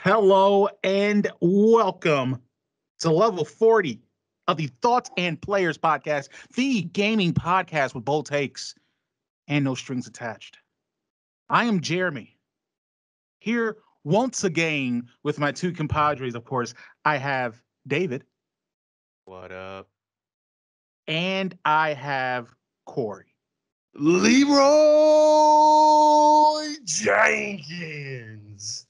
Hello and welcome to level 40 of the Thoughts and Players podcast, the gaming podcast with bold takes and no strings attached. I am Jeremy, here once again with my two compadres, of course. I have David. What up? And I have Cory. Leroy Jenkins.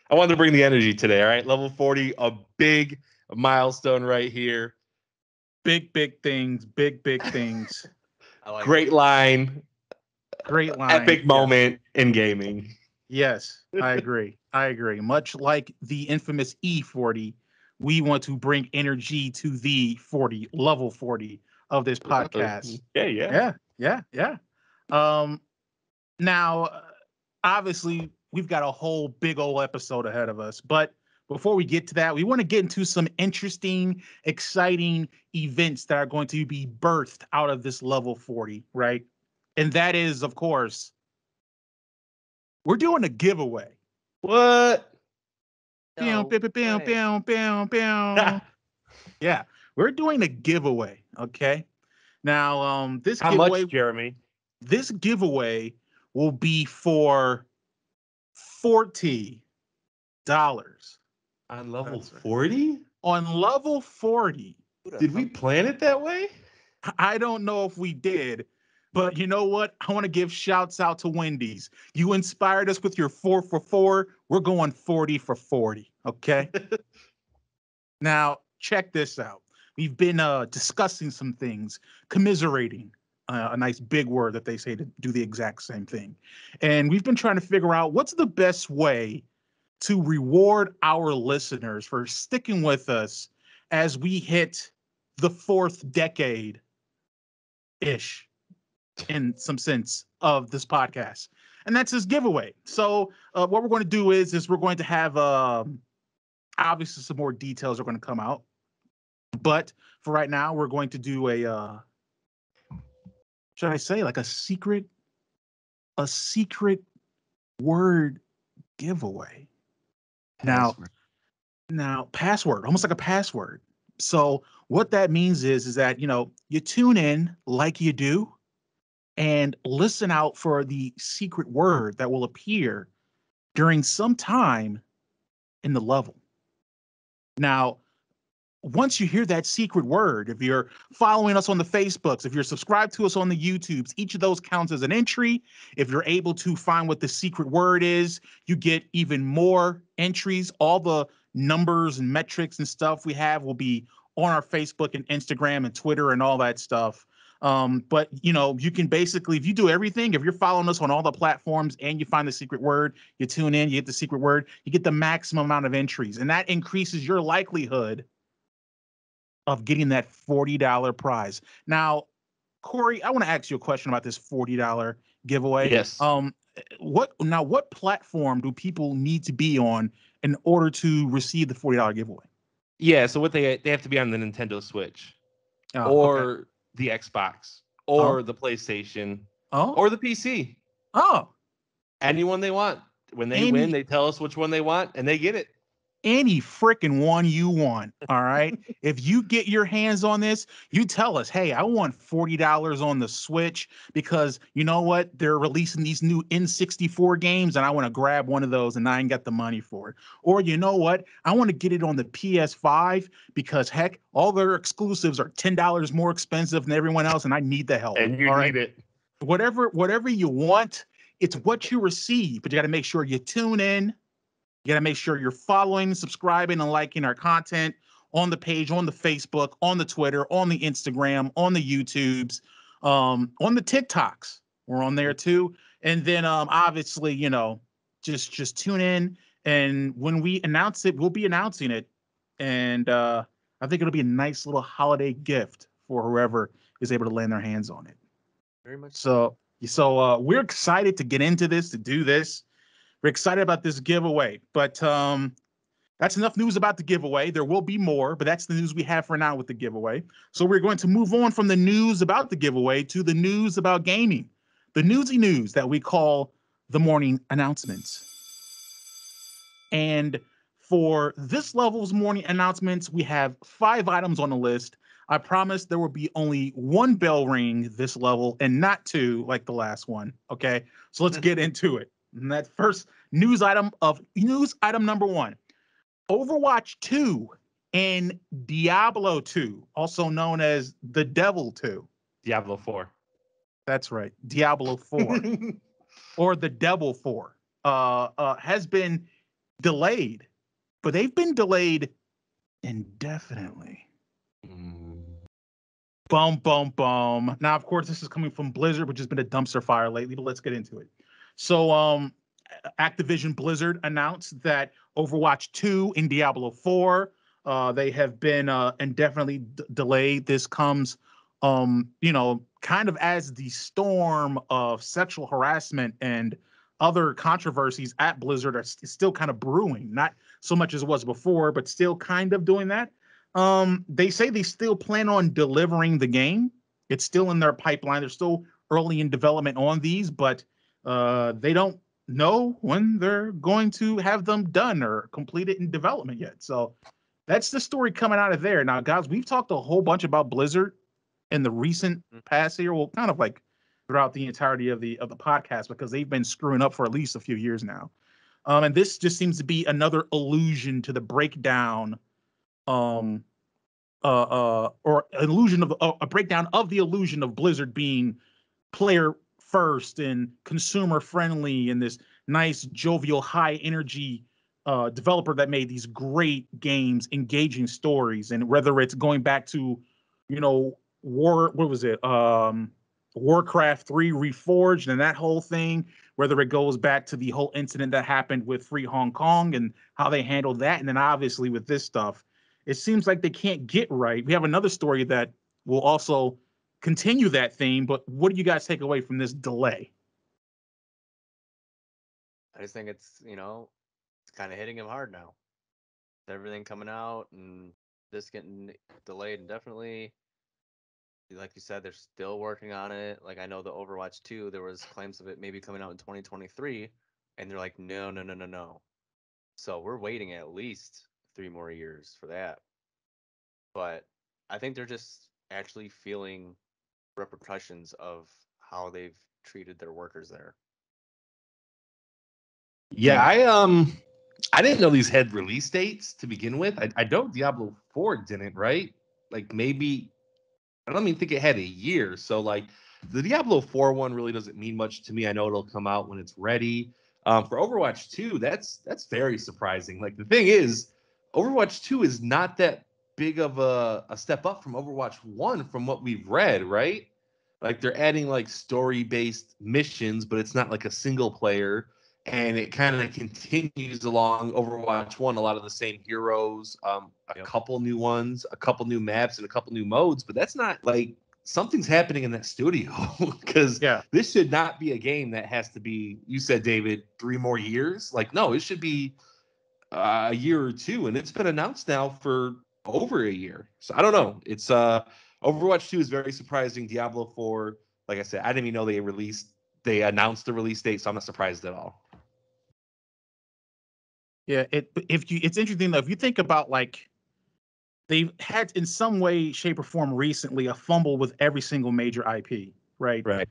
I wanted to bring the energy today, all right? Level 40, a big milestone right here. Big things, big things. Great line. Great line. Epic moment in gaming. Yes, I agree. Much like the infamous E40, we want to bring energy to the 40, level 40 of this podcast. Yeah. Now, obviously, we've got a whole big old episode ahead of us, but before we get to that, we want to get into some interesting, exciting events that are going to be birthed out of this level 40, right? And that is, of course, we're doing a giveaway. What? No yeah, we're doing a giveaway. Okay. Now, this How giveaway, much, Jeremy? This giveaway will be for $40 on level 40. On level 40. Did we plan it that way? I don't know if we did. But you know what? I want to give shouts out to Wendy's. You inspired us with your 4 for 4. We're going 40 for 40. Okay. Now, check this out. We've been discussing some things, commiserating, a nice big word that they say to do the exact same thing. And we've been trying to figure out what's the best way to reward our listeners for sticking with us as we hit the 4th decade-ish, in some sense, of this podcast. And that's this giveaway. So what we're going to do is we're going to have obviously some more details are going to come out. But for right now, we're going to do a should I say like a secret word giveaway. Password. Now password, almost like a password. So what that means is that, you know, you tune in like you do and listen out for the secret word that will appear during some time in the level. Now, once you hear that secret word, if you're following us on the Facebooks, if you're subscribed to us on the YouTubes, each of those counts as an entry. If you're able to find what the secret word is, you get even more entries. All the numbers and metrics and stuff we have will be on our Facebook and Instagram and Twitter and all that stuff. But you know, you can basically, if you do everything, if you're following us on all the platforms and you find the secret word, you tune in, you get the secret word, you get the maximum amount of entries, and that increases your likelihood of getting that $40 prize. Now, Cory, I want to ask you a question about this $40 giveaway. Yes. What platform do people need to be on in order to receive the $40 giveaway? Yeah, so what they have to be on the Nintendo Switch, or the Xbox, or the PlayStation, or the PC. Anyone they want. When they win, they tell us which one they want, and they get it. Any freaking one you want. All right. If you get your hands on this, you tell us, hey, I want $40 on the Switch because you know what? They're releasing these new N64 games and I want to grab one of those and I ain't got the money for it. Or you know what? I want to get it on the PS5 because heck, all their exclusives are $10 more expensive than everyone else and I need the help. And you need it. Whatever you want, it's what you receive, but you got to make sure you tune in. You got to make sure you're following, subscribing, and liking our content on the page, on the Facebook, on the Twitter, on the Instagram, on the YouTubes, on the TikToks. We're on there too. And then obviously, you know, just tune in. And when we announce it, we'll be announcing it. And I think it'll be a nice little holiday gift for whoever is able to land their hands on it. Very much so. So we're excited to get into this, to do this. We're excited about this giveaway, but that's enough news about the giveaway. There will be more, but that's the news we have for now with the giveaway. So we're going to move on from the news about the giveaway to the news about gaming, the newsy news that we call the morning announcements. And for this level's morning announcements, we have 5 items on the list. I promise there will be only 1 bell ring this level and not 2 like the last one. Okay, so let's get into it. And that first news item number 1, Overwatch 2 and Diablo 2, also known as the Devil 2. Diablo 4. That's right, Diablo 4 or the Devil 4 has been delayed, but they've been delayed indefinitely. Bum, bum, bum. Now, of course, this is coming from Blizzard, which has been a dumpster fire lately, but let's get into it. So, Activision Blizzard announced that Overwatch 2 and Diablo 4, they have been indefinitely delayed. This comes, kind of as the storm of sexual harassment and other controversies at Blizzard are still kind of brewing. Not so much as it was before, but still kind of doing that. They say they still plan on delivering the game. It's still in their pipeline. They're still early in development on these, but they don't know when they're going to have them done or completed in development yet. So that's the story coming out of there. Now, guys, we've talked a whole bunch about Blizzard in the recent past year. Well, kind of like throughout the entirety of the podcast, because they've been screwing up for at least a few years now. And this just seems to be another allusion to the breakdown, or illusion of a breakdown of the illusion of Blizzard being player first and consumer friendly and this nice, jovial, high energy developer that made these great games, engaging stories. And whether it's going back to, Warcraft 3 Reforged and that whole thing, whether it goes back to the whole incident that happened with Free Hong Kong and how they handled that. And then obviously with this stuff, it seems like they can't get right. We have another story that will also continue that theme, but what do you guys take away from this delay? I just think it's kind of hitting him hard now. Everything coming out and this getting delayed indefinitely. Like you said, they're still working on it. Like, I know the Overwatch 2, there was claims of it maybe coming out in 2023, and they're like, no. So we're waiting at least 3 more years for that. But I think they're just actually feeling repercussions of how they've treated their workers there. Yeah, I didn't know these had release dates to begin with. I know Diablo 4 didn't, right? Like, maybe, I don't even think it had a year. So, like, the Diablo 4 one really doesn't mean much to me. I know it'll come out when it's ready. For Overwatch 2, that's very surprising. Like, the thing is, Overwatch 2 is not that big of a step up from Overwatch 1 from what we've read, right? Like, they're adding, like, story-based missions, but it's not like a single player. And it kind of continues along Overwatch 1, a lot of the same heroes, couple new ones, a couple new maps, and a couple new modes. But that's not like something's happening in that studio, because this should not be a game that has to be, you said, David, 3 more years. Like, no, it should be a year or 2. And it's been announced now for over a year. So I don't know. It's Overwatch 2 is very surprising. Diablo 4, like I said, I didn't even know they announced the release date, so I'm not surprised at all. Yeah, it's interesting though. If you think about, like, they've had in some way, shape, or form recently a fumble with every single major IP, right? Right.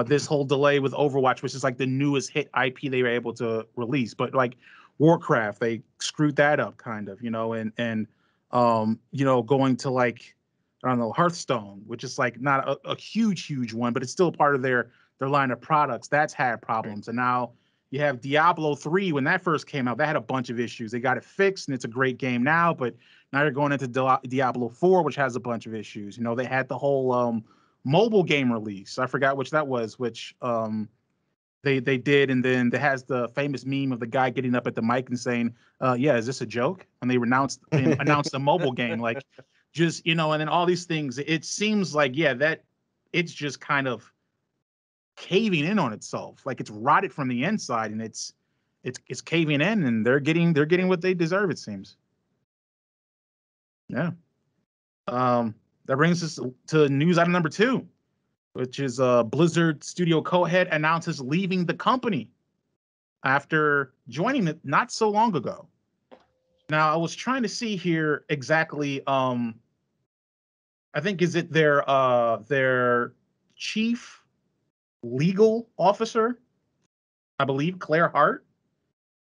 This whole delay with Overwatch, which is like the newest hit IP they were able to release, but like Warcraft, they screwed that up kind of, and going to, like, I don't know, Hearthstone, which is like not a huge one, but it's still part of their line of products. That's had problems, and now you have Diablo 3. When that first came out, that had a bunch of issues. They got it fixed, and it's a great game now. But now you're going into Diablo 4, which has a bunch of issues. They had the whole mobile game release. I forgot which that was, which they did, and then there has the famous meme of the guy getting up at the mic and saying, "Yeah, is this a joke?" When they announced a mobile game, like, just and then all these things. It seems like that it's just kind of caving in on itself, like it's rotted from the inside, and it's caving in, and they're getting what they deserve, it seems. Yeah. That brings us to news item number 2, which is Blizzard studio co-head announces leaving the company. after joining it not so long ago. Now, I was trying to see here exactly. I think is it their chief legal officer, I believe, Claire Hart,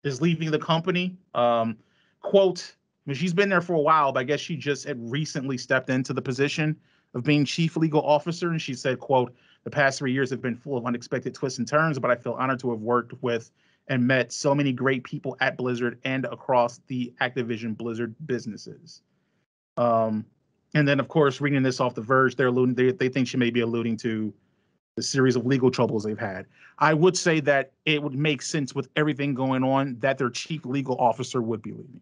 is leaving the company. Quote, I mean, she's been there for a while, but I guess she just had recently stepped into the position of being chief legal officer. And she said, quote, the past 3 years have been full of unexpected twists and turns, but I feel honored to have worked with and met so many great people at Blizzard and across the Activision Blizzard businesses. And then, of course, reading this off The Verge, they think she may be alluding to the series of legal troubles they've had. I would say that it would make sense with everything going on that their chief legal officer would be leaving.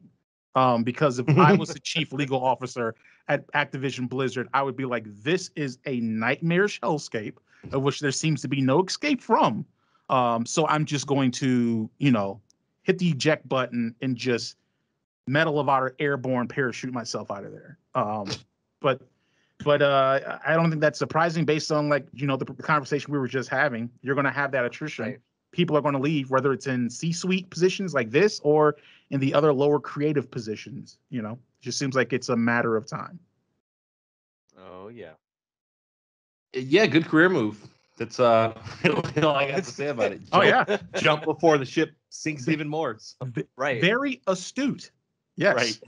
Because if I was the chief legal officer at Activision Blizzard, I would be like, this is a nightmarish hellscape of which there seems to be no escape from. So I'm just going to, hit the eject button and just Medal of Honor airborne parachute myself out of there. But I don't think that's surprising based on the conversation we were just having. You're going to have that attrition. Right. People are going to leave, whether it's in C-suite positions like this or in the other lower creative positions. It just seems like it's a matter of time. Oh yeah. Yeah, good career move. That's all I got to say about it. Jump before the ship sinks even more. Right. Very astute. Yes. Right.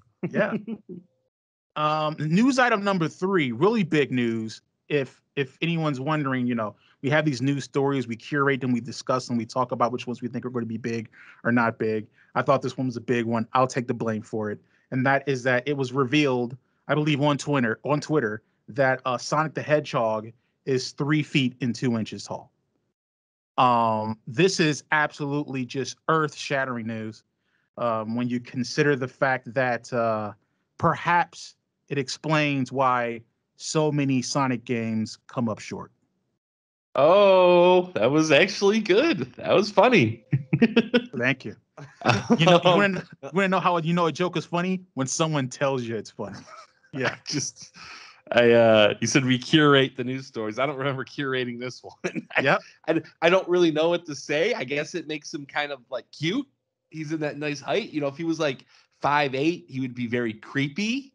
Yeah. News item number 3, really big news. If anyone's wondering, we have these news stories, we curate them, we discuss them, we talk about which ones we think are going to be big or not big. I thought this one was a big one. I'll take the blame for it. And that is that it was revealed, I believe on Twitter that Sonic the Hedgehog is 3 feet and 2 inches tall. This is absolutely just earth-shattering news when you consider the fact that perhaps it explains why so many Sonic games come up short. Oh, that was actually good. That was funny. Thank you. You want to know how you know a joke is funny? When someone tells you it's funny. Yeah. You said we curate the news stories. I don't remember curating this one. Yep. I don't really know what to say. I guess it makes him kind of like cute. He's in that nice height. If he was like 5'8", he would be very creepy.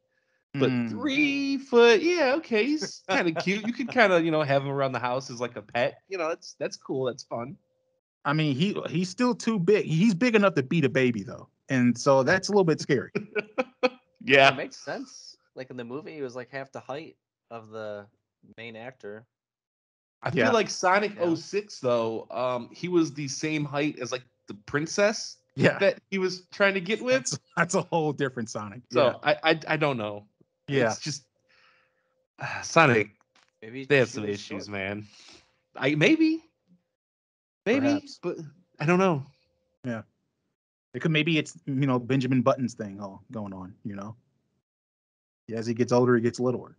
But 3 foot, yeah, okay, he's kind of cute. You could kind of, have him around the house as like a pet. That's cool. That's fun. I mean, he's still too big. He's big enough to beat a baby though, and so that's a little bit scary. Yeah, it makes sense. Like in the movie, he was like half the height of the main actor. I feel like Sonic 06 though, he was the same height as like the princess. Yeah, that he was trying to get with. That's a whole different Sonic. So yeah. I don't know. Yeah, it's just Sonic. Maybe they have some issues, man. Maybe, perhaps. But I don't know. Yeah, maybe it's Benjamin Button's thing all going on. As he gets older, he gets littler.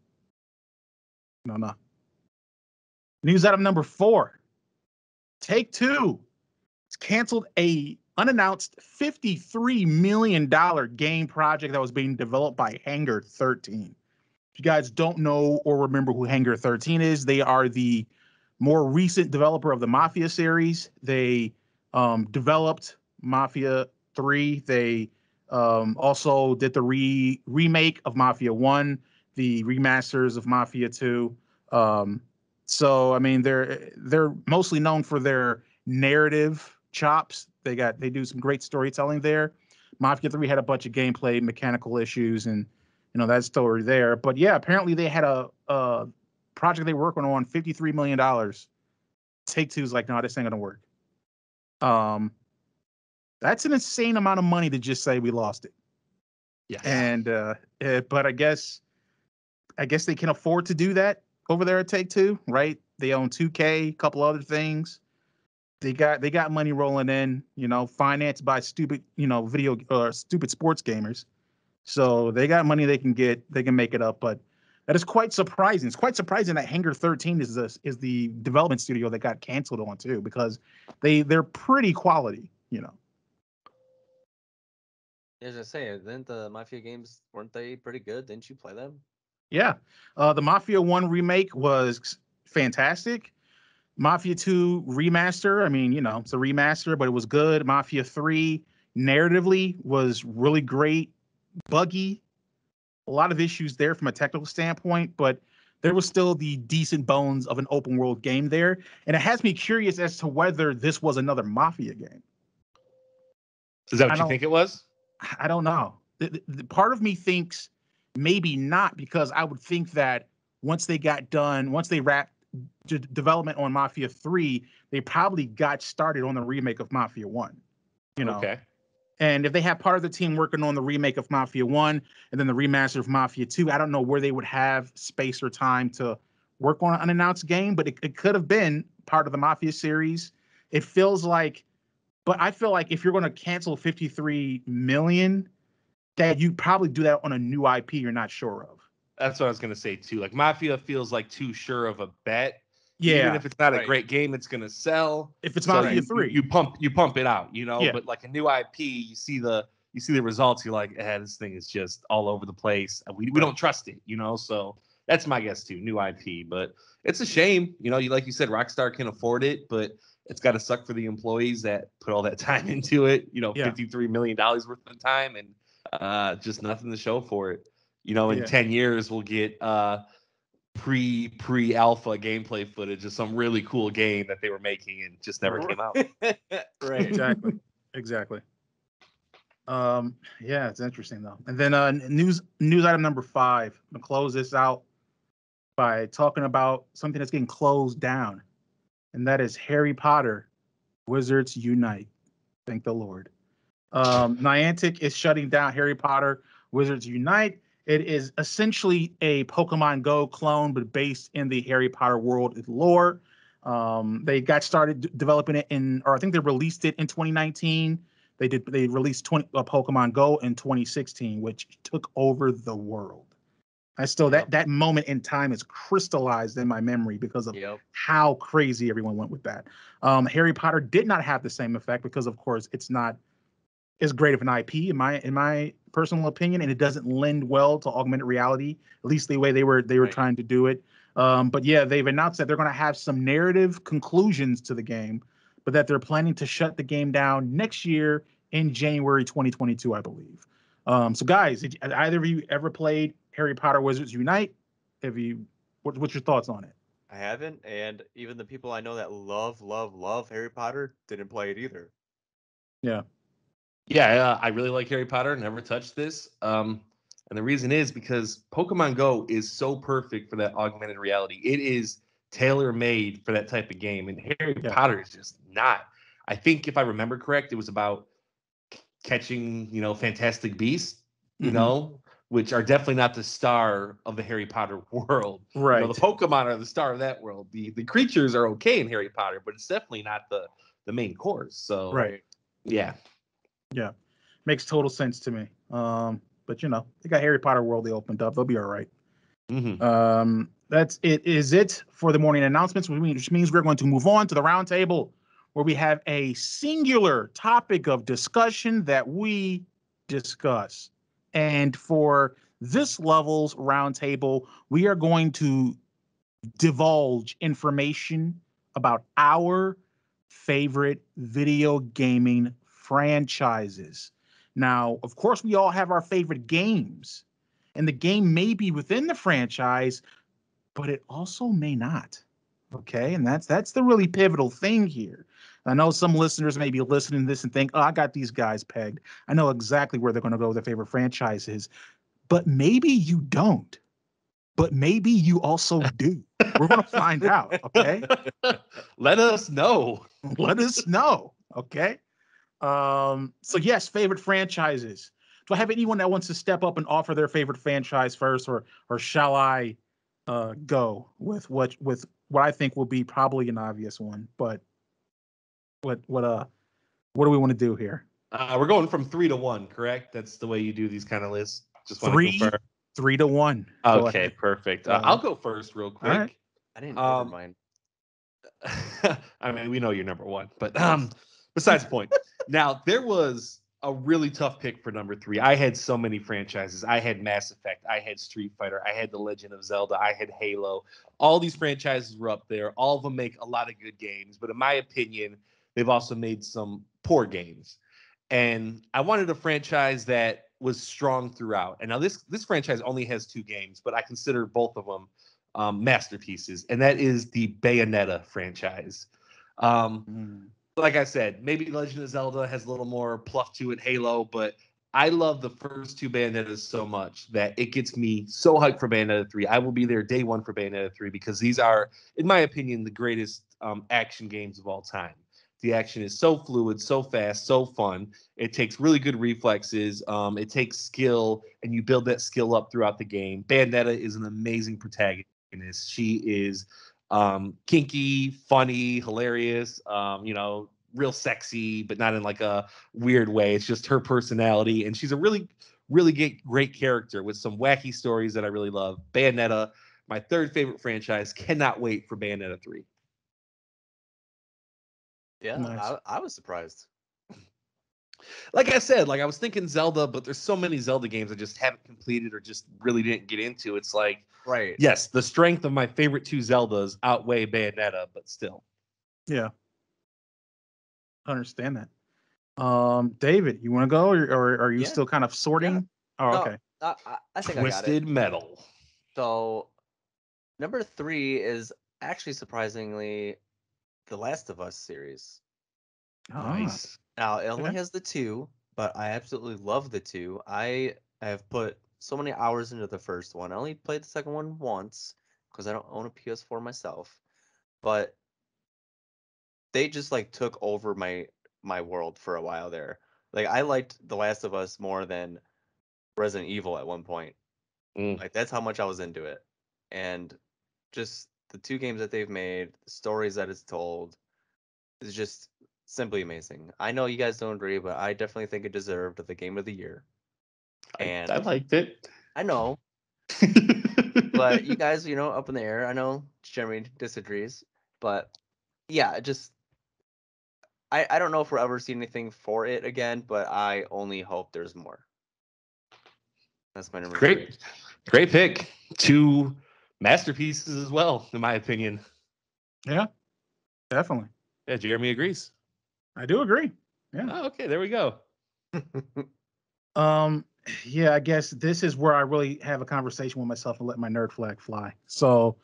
No. News item number 4. Take-Two. It's canceled a unannounced $53 million game project that was being developed by Hangar 13. If you guys don't know or remember who Hangar 13 is, they are the more recent developer of the Mafia series. They developed Mafia 3. They also did the remake of Mafia 1, the remasters of Mafia 2. So I mean, they're mostly known for their narrative chops. They do some great storytelling there. Mafia 3 had a bunch of gameplay mechanical issues and that story there. But yeah, apparently they had a project they were working on, $53 million. Take-Two's like, no, this ain't gonna work. That's an insane amount of money to just say we lost it. Yeah. And but I guess they can afford to do that over there at Take-Two, right? They own 2K, a couple other things. They got money rolling in, financed by stupid, video or stupid sports gamers. So they got money they can make it up, but that is quite surprising. It's quite surprising that Hangar 13 is the development studio that got canceled on too, because they're pretty quality, As I say, then the Mafia games, weren't they pretty good? Didn't you play them? Yeah. The Mafia 1 remake was fantastic. Mafia 2 remaster. I mean, it's a remaster, but it was good. Mafia 3 narratively was really great. Buggy, a lot of issues there from a technical standpoint, but there was still the decent bones of an open world game there. And it has me curious as to whether this was another Mafia game. Is that what you think it was? I don't know. The part of me thinks maybe not, because I would think that once they wrapped development on Mafia 3, they probably got started on the remake of Mafia 1. Okay. And if they have part of the team working on the remake of Mafia 1 and then the remaster of Mafia 2, I don't know where they would have space or time to work on an unannounced game, but it could have been part of the Mafia series. It feels like, but I feel like if you're going to cancel 53 million, that you probably do that on a new IP you're not sure of. That's what I was going to say too. Like Mafia feels like too sure of a bet. Yeah. Even if it's not a great game, it's going to sell. If it's Mafia 3, you pump it out, Yeah. But like a new IP, you see the results. You're like, this thing is just all over the place. We don't trust it, So that's my guess too. New IP, but it's a shame. Like you said, Rockstar can afford it, but it's got to suck for the employees that put all that time into it. $53 million worth of time and just nothing to show for it. In 10 years, we'll get pre-alpha gameplay footage of some really cool game that they were making and just never came out. Right. Exactly. Yeah, it's interesting though. And then news item number 5. I'm gonna close this out by talking about something that's getting closed down, and that is Harry Potter Wizards Unite. Thank the Lord. Niantic is shutting down Harry Potter Wizards Unite. It is essentially a Pokemon Go clone, but based in the Harry Potter world and lore. They got started developing it I think they released it in 2019. They released Pokemon Go in 2016, which took over the world. That moment in time is crystallized in my memory because of how crazy everyone went with that. Harry Potter did not have the same effect because, of course, it's not as great of an IP in my personal opinion, and it doesn't lend well to augmented reality, at least the way they were trying to do it. But yeah, they've announced that they're going to have some narrative conclusions to the game, but that they're planning to shut the game down next year in January 2022, I believe. So guys, did either of you ever played Harry Potter Wizards Unite? What's your thoughts on it? I haven't, and even the people I know that love Harry Potter didn't play it either. Yeah. Yeah, I really like Harry Potter. Never touched this. And the reason is because Pokemon Go is so perfect for that augmented reality. It is tailor-made for that type of game. And Harry Potter is just not. I think if I remember correct, it was about catching, fantastic beasts, which are definitely not the star of the Harry Potter world. Right. The Pokemon are the star of that world. The creatures are okay in Harry Potter, but it's definitely not the main course. So right. Yeah. Yeah. Makes total sense to me. But they got Harry Potter World they opened up. They'll be all right. Mm-hmm. That's it. Is it for the morning announcements, which means we're going to move on to the roundtable, where we have a singular topic of discussion that we discuss. And for this level's roundtable, we are going to divulge information about our favorite video gaming franchises. Now, of course, we all have our favorite games, and the game may be within the franchise, but it also may not. Okay, and that's the really pivotal thing here. I know some listeners may be listening to this and think, "Oh, I got these guys pegged. I know exactly where they're going to go with their favorite franchises." But maybe you don't. But maybe you also do. We're going to find out, okay? Let us know. Let us know, okay? So yes, favorite franchises. Do I have anyone that wants to step up and offer their favorite franchise first, or shall I go with what I think will be probably an obvious one? But what do we want to do here? We're going from 3 to 1, correct? That's the way you do these kind of lists. Just want to confirm. 3 to 1. Okay, perfect. I'll go first real quick. Right. I didn't order mine. I mean, we know you're number 1, but besides the point. Now, there was a really tough pick for number 3. I had so many franchises. I had Mass Effect. I had Street Fighter. I had The Legend of Zelda. I had Halo. All these franchises were up there. All of them make a lot of good games. But in my opinion, they've also made some poor games. And I wanted a franchise that was strong throughout. And now this franchise only has 2 games, but I consider both of them masterpieces. And that is the Bayonetta franchise. Like I said, maybe Legend of Zelda has a little more pluff to it, Halo, but I love the first 2 Bayonettas so much that it gets me so hyped for Bayonetta 3. I will be there day 1 for Bayonetta 3 because these are, in my opinion, the greatest action games of all time. The action is so fluid, so fast, so fun. It takes really good reflexes. It takes skill, and you build that skill up throughout the game. Bayonetta is an amazing protagonist. She is kinky, funny, hilarious, real sexy, but not in like a weird way. It's just her personality. And she's a really, really great character with some wacky stories that I really love. Bayonetta, my 3rd favorite franchise. Cannot wait for Bayonetta 3. Yeah, nice. I was surprised. Like I said, I was thinking Zelda, but there's so many Zelda games I just haven't completed or just really didn't get into. It's like, right. Yes, the strength of my favorite 2 Zeldas outweigh Bayonetta, but still. Yeah. I understand that. David, you want to go, or are you still kind of sorting? Yeah. Oh, no, okay. I think Twisted I got it. Metal. So, number 3 is actually surprisingly the Last of Us series. Nice. Now, it only has the 2, but I absolutely love the 2. I have put so many hours into the first one. I only played the second one once because I don't own a PS4 myself. But they just took over my world for a while there. I liked The Last of Us more than Resident Evil at one point. That's how much I was into it. And just the 2 games that they've made, the stories that it's told, is just simply amazing. I know you guys don't agree, but I definitely think it deserved the Game of the Year. And I liked it. I know. But you guys, up in the air. I know Jeremy disagrees, but yeah, just I don't know if we'll ever see anything for it again, but I only hope there's more. That's my number 3. Great pick. 2 masterpieces as well, in my opinion. Yeah, definitely. Yeah, Jeremy agrees. I do agree. Yeah. Oh, okay, there we go. Yeah, I guess this is where I really have a conversation with myself and let my nerd flag fly. So,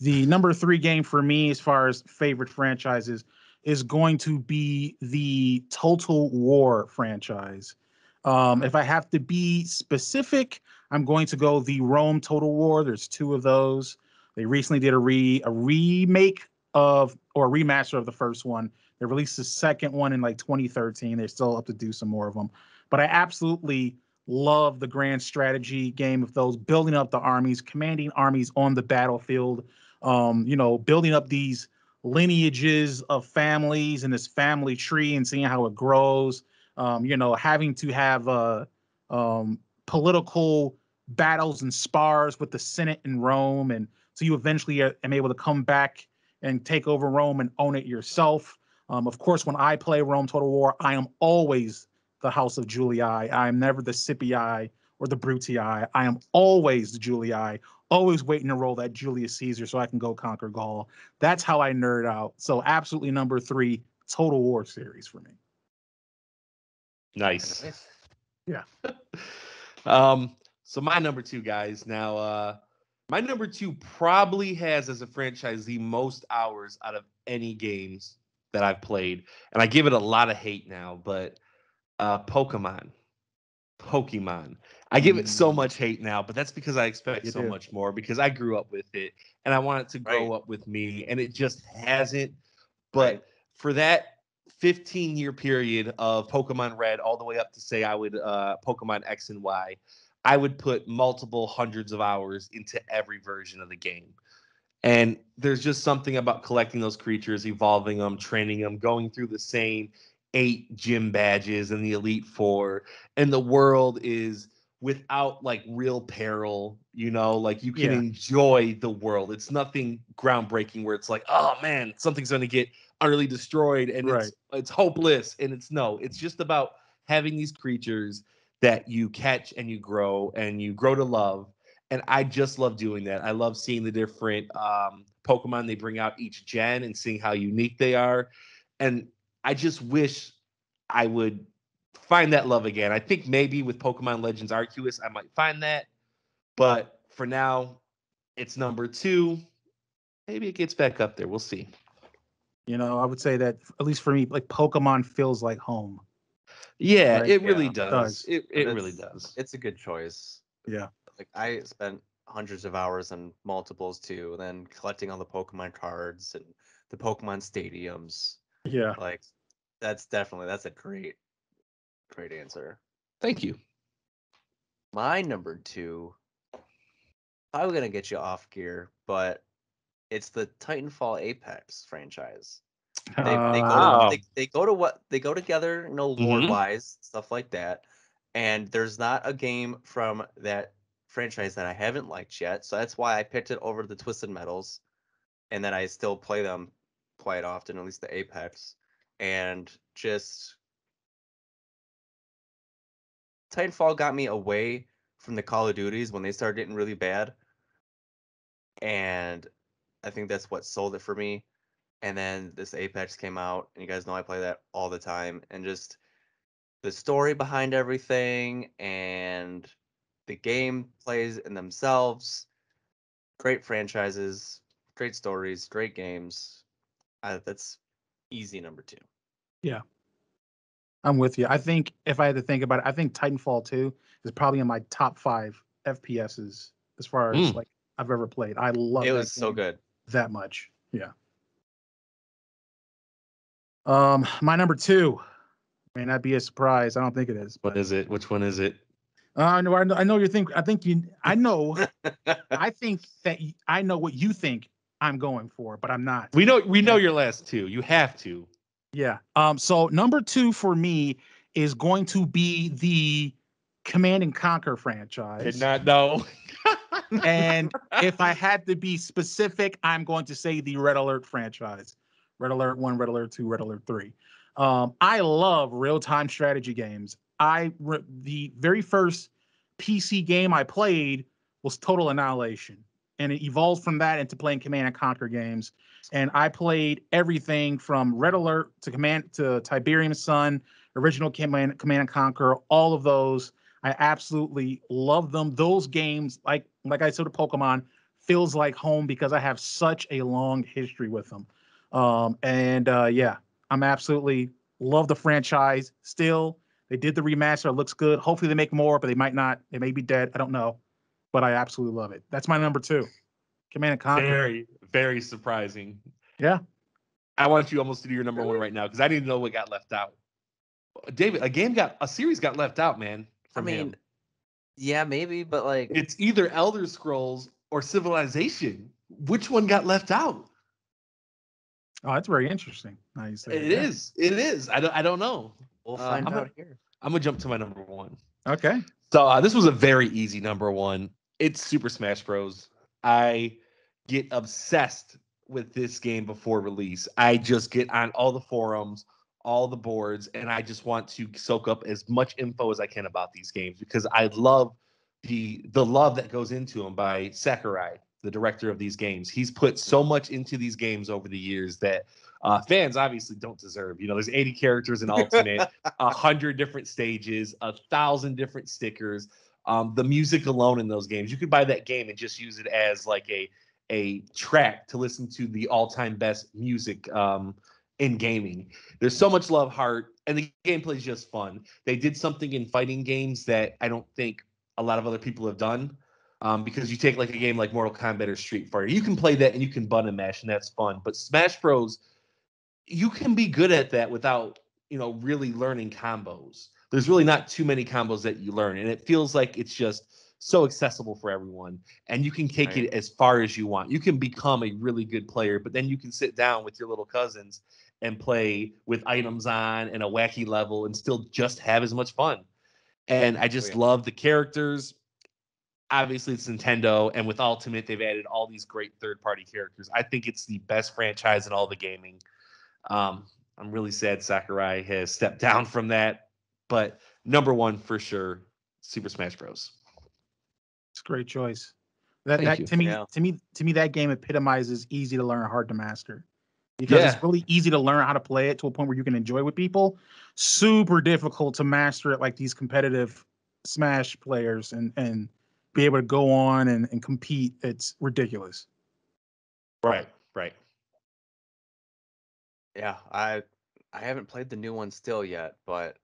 the number 3 game for me, as far as favorite franchises, is going to be the Total War franchise. If I have to be specific, I'm going to go the Rome Total War. There's 2 of those. They recently did a remake of, or a remaster of the first one. They released the second one in 2013. They're still up to do some more of them. But I absolutely love the grand strategy game of those, building up the armies, commanding armies on the battlefield, building up these lineages of families and this family tree and seeing how it grows, having to have political battles and spars with the Senate in Rome. And so you eventually am able to come back and take over Rome and own it yourself. Of course, when I play Rome Total War, I am always the House of Julii. I am never the Scipii or the Brutii. I am always the Julii, always waiting to roll that Julius Caesar so I can go conquer Gaul. That's how I nerd out. So absolutely number 3, Total War series for me. Nice. Yeah. So my number 2, guys. Now, my number 2 probably has as a franchise the most hours out of any games that I've played, and I give it a lot of hate now, but Pokemon. I give it so much hate now, but that's because I expect so much more because I grew up with it and I want it to grow up with me, and it just hasn't. But for that 15-year period of Pokemon Red all the way up to say I would Pokemon X and Y, I would put multiple hundreds of hours into every version of the game. And there's just something about collecting those creatures, evolving them, training them, going through the same 8 gym badges and the Elite Four. And the world is without real peril, you can enjoy the world. It's nothing groundbreaking where it's oh man, something's going to get utterly destroyed and it's hopeless. And it's just about having these creatures that you catch and you grow to love. And I just love doing that. I love seeing the different Pokemon they bring out each gen and seeing how unique they are. And I just wish I would find that love again. I think maybe with Pokemon Legends Arceus, I might find that. But for now, it's number 2. Maybe it gets back up there. We'll see. I would say that, at least for me, like Pokemon feels like home. Yeah, right? It really does. It really does. It's a good choice. Yeah. Like I spent hundreds of hours on multiples too, and then collecting all the Pokemon cards and the Pokemon stadiums. Yeah. Like that's a great answer. Thank you. My number 2, I'm gonna get you off gear, but it's the Titanfall Apex franchise. They go together, lore wise, stuff like that. And there's not a game from that franchise that I haven't liked yet, so that's why I picked it over the Twisted Metals, and then I still play them quite often, at least the Apex. And just Titanfall got me away from the Call of Duties when they started getting really bad, and I think that's what sold it for me. And then this Apex came out, and you guys know I play that all the time, and just the story behind everything and the game plays in themselves, great franchises, great stories, great games. That's easy number 2. Yeah, I'm with you. I think if I had to think about it, I think Titanfall 2 is probably in my top 5 FPSs as far as like I've ever played. I love it. It was so good. That much. Yeah. My number 2 may not be a surprise. I don't think it is. What is it? Which one is it? I know you think. I know. I think that I know what you think I'm going for, but I'm not. We know your last 2. You have to. Yeah. So number 2 for me is going to be the Command and Conquer franchise. Did not know. And if I had to be specific, I'm going to say the Red Alert franchise. Red Alert 1, Red Alert 2, Red Alert 3. I love real-time strategy games. The very first PC game I played was Total Annihilation, and it evolved from that into playing Command and Conquer games. And I played everything from Red Alert to Tiberium Sun, original Command and Conquer, all of those. I absolutely love them. Those games, like I said to Pokemon, feels like home because I have such a long history with them. Yeah, I'm absolutely love the franchise still. They did the remaster. It looks good. Hopefully they make more, but they might not. They may be dead. I don't know. But I absolutely love it. That's my number 2. Command and Conquer. Very, very surprising. Yeah. I want you almost to do your number 1 right now because I didn't know what got left out. David, a series got left out, man. Him. Yeah, maybe, but like it's either Elder Scrolls or Civilization. Which one got left out? Oh, that's very interesting. Nice. It is. I don't know. We'll find out here. I'm gonna jump to my number 1. Okay. So this was a very easy number 1. It's Super Smash Bros. I get obsessed with this game before release. I just get on all the forums, all the boards, and I just want to soak up as much info as I can about these games because I love the love that goes into them by Sakurai, the director of these games. He's put so much into these games over the years that fans obviously don't deserve. There's 80 characters in Ultimate, 100 different stages, 1,000 different stickers. The music alone in those games, you could buy that game and just use it as like a track to listen to the all-time best music in gaming. There's so much love, heart, and the gameplay is just fun. They did something in fighting games that I don't think a lot of other people have done. Because you take like a game like Mortal Kombat or Street Fighter, you can play that and you can button mash and that's fun. But Smash Bros, you can be good at that without really learning combos. There's really not too many combos that you learn, and it feels like it's just so accessible for everyone. And you can take it as far as you want. You can become a really good player, but then you can sit down with your little cousins and play with items on and a wacky level and still just have as much fun. And I just love the characters. Obviously, it's Nintendo, and with Ultimate, they've added all these great third-party characters. I think it's the best franchise in all the gaming. I'm really sad Sakurai has stepped down from that. But number one for sure, Super Smash Bros. It's a great choice. Thank you. To me, that game epitomizes easy to learn, hard to master. Because it's really easy to learn how to play it to a point where you can enjoy with people. Super difficult to master it like these competitive Smash players and be able to go on and compete. It's ridiculous. Right. Yeah, I haven't played the new one still yet, but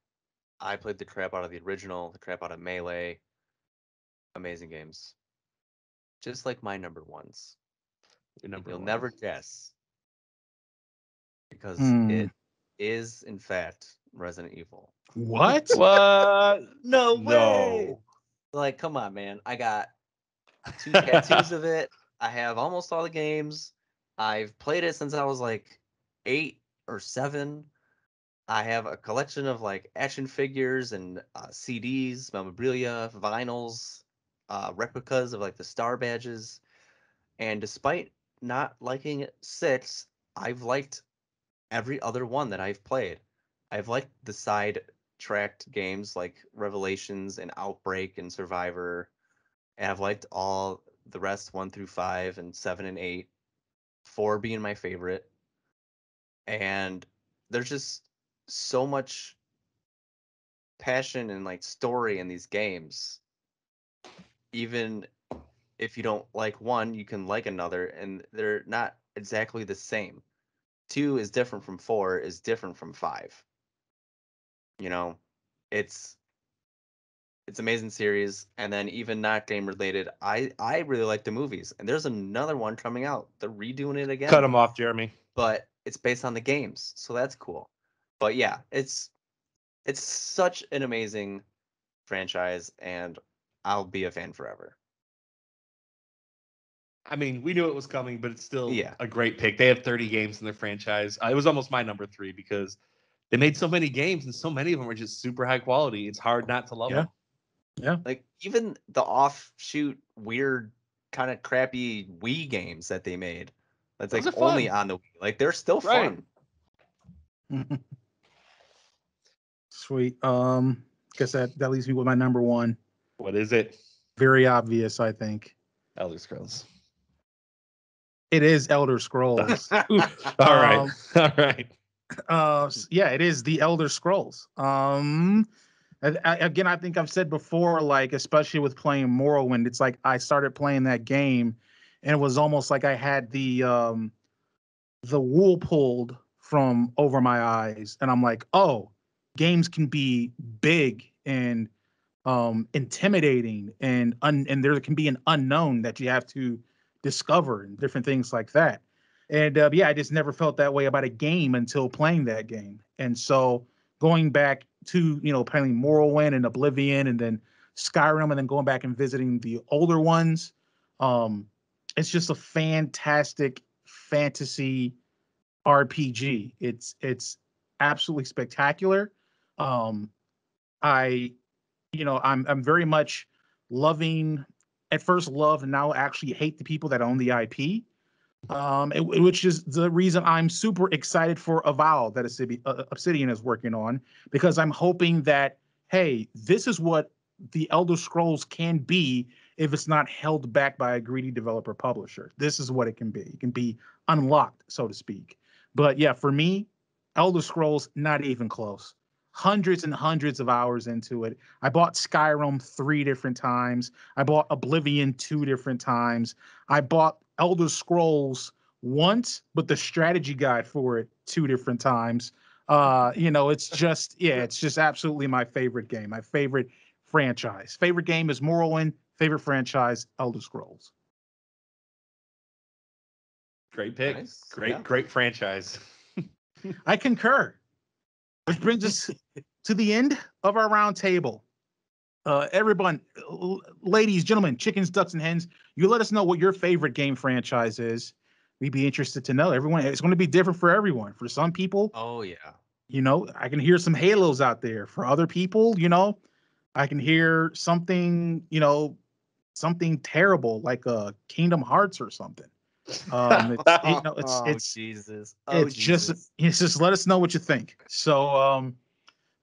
I played the crap out of the original, the crap out of Melee. Amazing games. Just like my number ones. You'll never guess. Because it is, in fact, Resident Evil. What? What? No way! Like, come on, man. I got 2 tattoos of it. I have almost all the games. I've played it since I was like 8 or 7. I have a collection of like action figures and CDs, memorabilia, vinyls, replicas of like the star badges. And despite not liking 6, I've liked every other one that I've played. I've liked the side tracked games like Revelations and Outbreak and Survivor. And I've liked all the rest 1 through 5 and 7 and 8, 4 being my favorite. And there's just so much passion and like story in these games. Even if you don't like one, you can like another, and they're not exactly the same. 2 is different from 4, is different from 5. You know, it's amazing series. And then even not game related, I really like the movies, and there's another one coming out. They're redoing it again. Cut them off, Jeremy. But it's based on the games, so that's cool. But yeah, it's such an amazing franchise, and I'll be a fan forever. I mean, we knew it was coming, but it's still a great pick. They have 30 games in their franchise. It was almost my number 3 because they made so many games, and so many of them are just super high quality. It's hard not to love them. Yeah. Like even the offshoot, weird, kind of crappy Wii games that they made. That's like only on the Wii. Like they're still fun. Sweet. Guess that leaves me with my number 1. What is it? Very obvious, I think. Elder Scrolls. It is Elder Scrolls. All right. Yeah, it is the Elder Scrolls. Again, I think I've said before, like, especially with playing Morrowind, it's like I started playing that game and it was almost like I had the wool pulled from over my eyes. And I'm like, oh, games can be big and intimidating and there can be an unknown that you have to discover and different things like that. And I just never felt that way about a game until playing that game. And so going back to, playing Morrowind and Oblivion and then Skyrim and then going back and visiting the older ones, it's just a fantastic fantasy RPG. It's absolutely spectacular. I'm very much loving, at first love and now actually hate the people that own the IP. Which is the reason I'm super excited for Avowed that Obsidian is working on, because I'm hoping that, hey, this is what the Elder Scrolls can be if it's not held back by a greedy developer publisher. This is what it can be. It can be unlocked, so to speak. But yeah, for me, Elder Scrolls, not even close. Hundreds and hundreds of hours into it. I bought Skyrim 3 different times. I bought Oblivion 2 different times. I bought Elder Scrolls once, but the strategy guide for it 2 different times. It's just absolutely my favorite game. My favorite franchise. Favorite game is Morrowind. Favorite franchise, Elder Scrolls. Great pick. Nice. Great franchise. I concur. Which brings us to the end of our round table. Everyone, ladies, gentlemen, chickens, ducks, and hens, you let us know what your favorite game franchise is. We'd be interested to know. Everyone, it's going to be different for everyone. For some people, I can hear some Halos out there. For other people, I can hear something, something terrible like Kingdom Hearts or something. Jesus. Just let us know what you think. So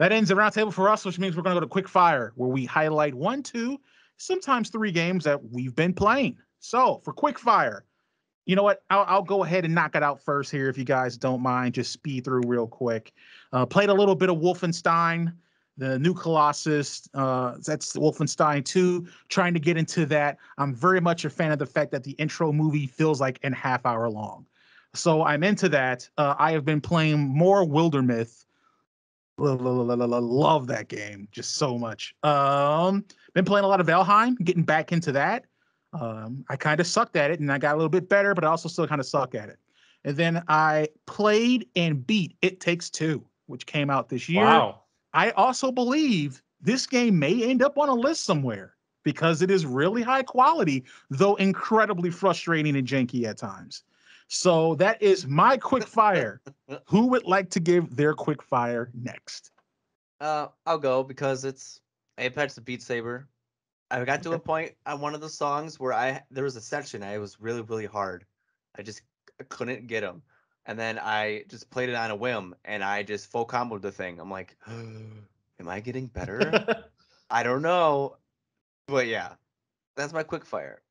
That ends the roundtable for us, which means we're going to go to quick fire, where we highlight 1, 2, sometimes 3 games that we've been playing. So for quick fire, you know what? I'll go ahead and knock it out first here, if you guys don't mind. Just speed through real quick. Played a little bit of Wolfenstein, the new Colossus. That's Wolfenstein 2. Trying to get into that. I'm very much a fan of the fact that the intro movie feels like a half hour long. So I'm into that. I have been playing more Wildermyth. Love that game just so much. Been playing a lot of Valheim, getting back into that. I kind of sucked at it, and I got a little bit better, but I also still kind of suck at it. And then I played and beat It Takes Two, which came out this year. Wow. I also believe this game may end up on a list somewhere because it is really high quality, though incredibly frustrating and janky at times. So that is my quick fire. Who would like to give their quick fire next? I'll go because it's Apex and Beat Saber. I got to a point on one of the songs where there was a section I was really hard. I just couldn't get them, and then I just played it on a whim, and I just full comboed the thing. I'm like, am I getting better? I don't know, but yeah, that's my quick fire.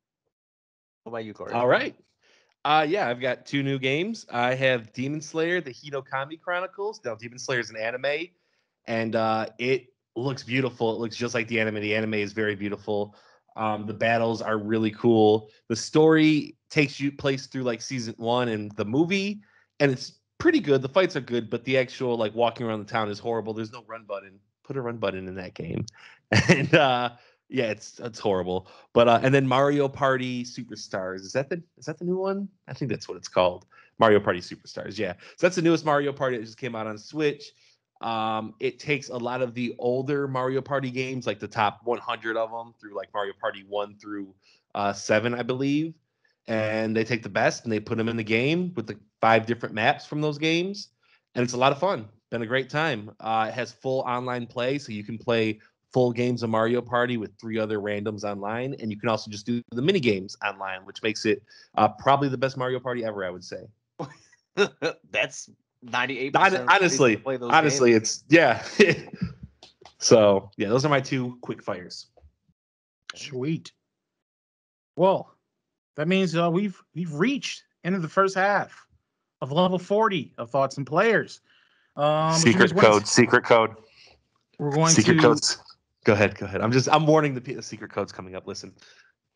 What about you, Cory? All right. Yeah, I've got 2 new games. I have Demon Slayer, the Hinokami Chronicles. Now, Demon Slayer is an anime, and it looks beautiful. It looks just like the anime. The anime is very beautiful. The battles are really cool. The story takes you place through like season 1 and the movie, and it's pretty good. The fights are good, but the actual like walking around the town is horrible. There's no run button. Put a run button in that game, and yeah, it's horrible. But and then Mario Party Superstars. Is that the new one? I think that's what it's called. Mario Party Superstars. Yeah. So that's the newest Mario Party that just came out on Switch. It takes a lot of the older Mario Party games, like the top 100 of them, through like Mario Party 1 through 7, I believe. And they take the best and they put them in the game with the 5 different maps from those games. And it's a lot of fun. Been a great time. It has full online play, so you can play full games of Mario Party with 3 other randoms online, and you can also just do the mini games online, which makes it probably the best Mario Party ever, I would say. That's 98%. Honestly, games. It's yeah. So yeah, those are my 2 quick fires. Sweet. Well, that means we've reached into the first half of level 40 of Thoughts and Players. Secret code. We're going secret to codes. Go ahead. I'm warning the secret codes coming up. Listen,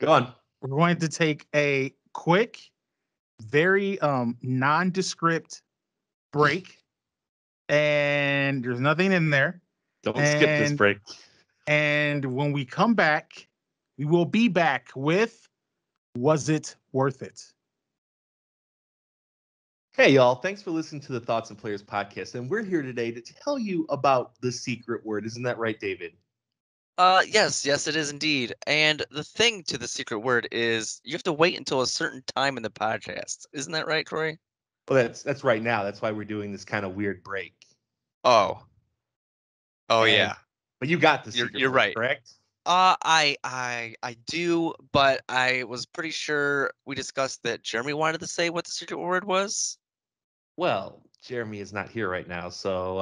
go on. We're going to take a quick, very nondescript break, and there's nothing in there. Don't skip this break. And when we come back, we will be back with Was It Worth It? Hey, y'all. Thanks for listening to the Thoughts and Players podcast. And we're here today to tell you about the secret word. Isn't that right, David? Yes, it is indeed. And the thing to the secret word is you have to wait until a certain time in the podcast. Isn't that right, Cory? Well, that's right now. That's why we're doing this kind of weird break. Oh, yeah. But you got the secret you're word, right. Correct? I do, but I was pretty sure we discussed that Jeremy wanted to say what the secret word was. Well, Jeremy is not here right now, so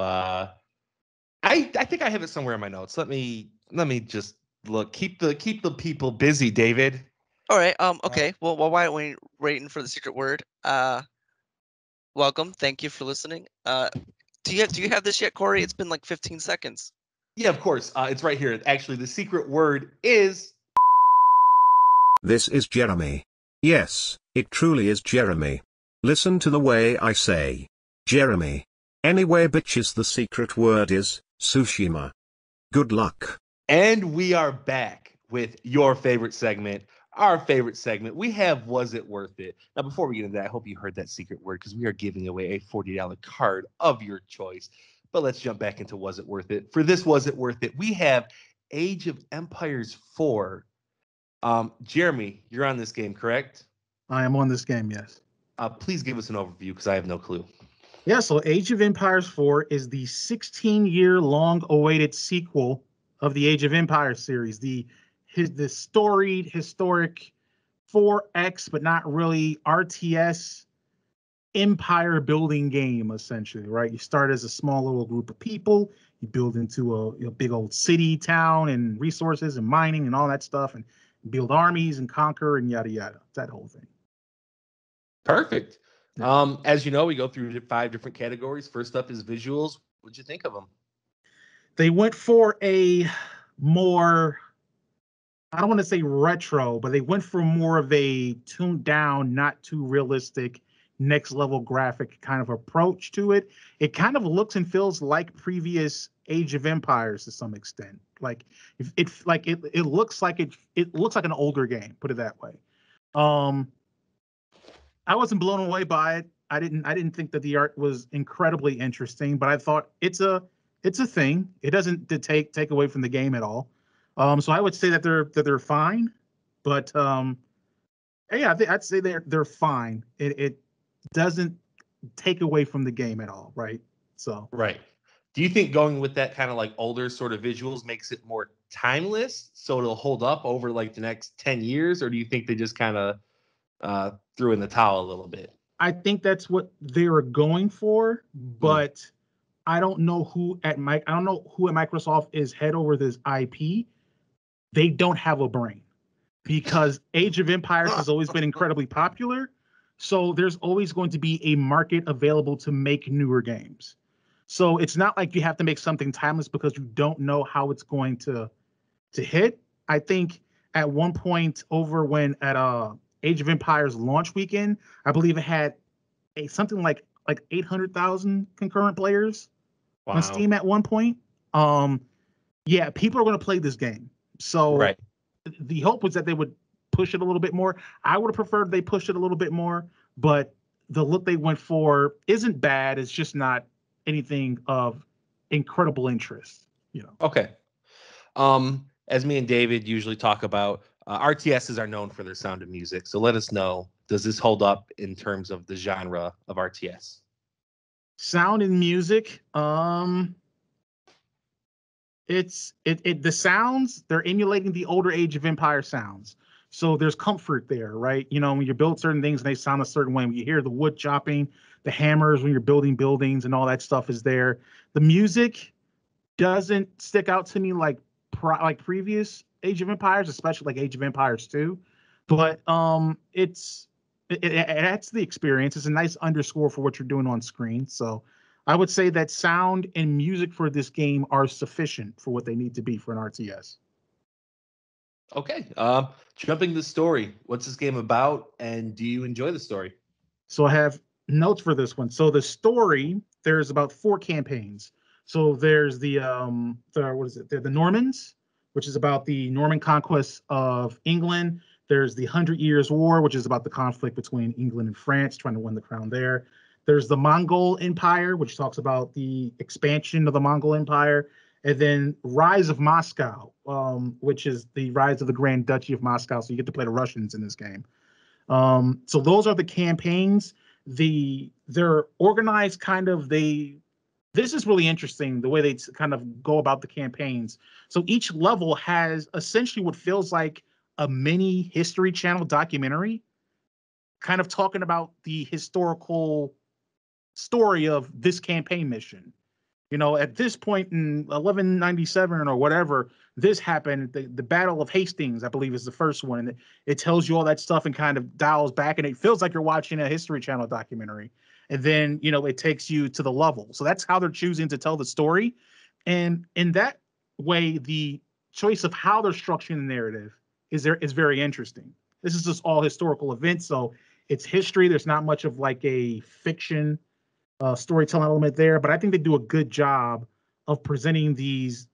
I think I have it somewhere in my notes. Let me just look. Keep the people busy, David. All right. Okay. Well, why aren't we waiting for the secret word? Welcome. Thank you for listening. Do you have this yet, Cory? It's been like 15 seconds. Yeah, of course. It's right here. Actually, the secret word is. This is Jeremy. Yes, it truly is Jeremy. Listen to the way I say. Jeremy. Anyway, bitches, the secret word is Tsushima. Good luck. And we are back with your favorite segment, our favorite segment. We have Was It Worth It? Now, before we get into that, I hope you heard that secret word because we are giving away a $40 card of your choice. But let's jump back into Was It Worth It? For this Was It Worth It? We have Age of Empires 4. Jeremy, you're on this game, correct? I am on this game, yes. Please give us an overview because I have no clue. Yeah, so Age of Empires 4 is the 16-year long-awaited sequel of the Age of Empires series. The storied, historic 4X, but not really RTS empire building game, essentially, right? You start as a small little group of people, you build into a big old city, town, and resources and mining and all that stuff, and build armies and conquer and yada yada. That whole thing. Perfect. Yeah. As you know, we go through 5 different categories. First up is visuals. What'd you think of them? They went for a more, I don't want to say retro, but they went for more of a tuned down, not too realistic, next level graphic kind of approach to it. It kind of looks and feels like previous Age of Empires to some extent. Like it looks like it looks like an older game, put it that way. I wasn't blown away by it. I didn't think that the art was incredibly interesting, but I thought it's a thing. It doesn't take away from the game at all. So I would say that they're fine, but yeah, I'd say they're fine. It doesn't take away from the game at all, right? So right. Do you think going with that kind of like older sort of visuals makes it more timeless, so it'll hold up over like the next 10 years, or do you think they just kind of threw in the towel a little bit? I think that's what they were going for, but I don't know who at Microsoft is head over this IP. They don't have a brain, because Age of Empires has always been incredibly popular. So there's always going to be a market available to make newer games. So it's not like you have to make something timeless because you don't know how it's going to hit. I think at one point over when at Age of Empires launch weekend, I believe it had something like 800,000 concurrent players on Steam at one point. Yeah, people are going to play this game. So the hope was that they would push it a little bit more. I would have preferred they pushed it a little bit more, but the look they went for isn't bad. It's just not anything of incredible interest, you know. Okay. As me and David usually talk about, RTSs are known for their sound of music. So let us know, does this hold up in terms of the genre of RTS? Sound and music, the sounds, they're emulating the older Age of Empire sounds. So there's comfort there, right? You know, when you build certain things and they sound a certain way, when you hear the wood chopping, the hammers when you're building buildings and all that stuff is there. The music doesn't stick out to me like previous Age of Empires, especially like Age of Empires 2. But it adds to the experience. It's a nice underscore for what you're doing on screen. So I would say that sound and music for this game are sufficient for what they need to be for an RTS. Okay. Jumping to the story. What's this game about, and do you enjoy the story? So I have notes for this one. So the story, there's about 4 campaigns. So there's the Normans, which is about the Norman conquest of England. There's the 100 Years' War, which is about the conflict between England and France, trying to win the crown there. There's the Mongol Empire, which talks about the expansion of the Mongol Empire. And then Rise of Moscow, which is the rise of the Grand Duchy of Moscow. So you get to play the Russians in this game. So those are the campaigns. They're organized kind of, this is really interesting, the way they kind of go about the campaigns. So each level has essentially what feels like a mini History Channel documentary, kind of talking about the historical story of this campaign mission. You know, at this point in 1197 or whatever, this happened. The Battle of Hastings, I believe, is the first one. And it tells you all that stuff and kind of dials back, and it feels like you're watching a History Channel documentary. And then, you know, it takes you to the level. So that's how they're choosing to tell the story. And in that way, the choice of how they're structuring the narrative is very interesting. This is just all historical events, so it's history. There's not much of like a fiction storytelling element there, but I think they do a good job of presenting these.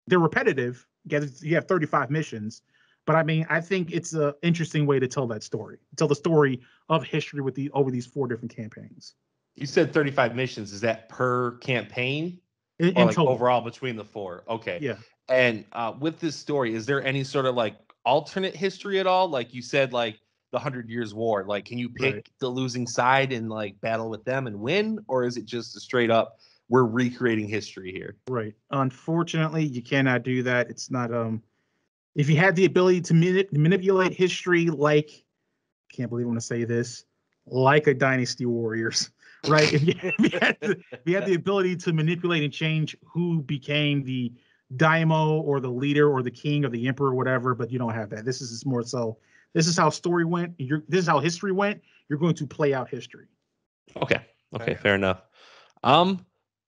They're repetitive. You have 35 missions, but I mean, I think it's an interesting way to tell that story. Tell the story of history with over these 4 different campaigns. You said 35 missions. Is that per campaign? In or like total. Overall between the 4? Okay. Yeah. And with this story, is there any sort of like alternate history at all? Like you said, like the 100 Years' War. Like, can you pick the losing side and like battle with them and win? Or is it just a straight up, we're recreating history here? Right. Unfortunately, you cannot do that. It's not, if you had the ability to manipulate history, like, I can't believe I'm going to say this, like a Dynasty Warriors, right? If you had the ability to manipulate and change who became the daimyo or the leader or the king or the emperor or whatever, but you don't have that. This is more so. This is how story went. This is how history went. You're going to play out history. Okay. Fair enough.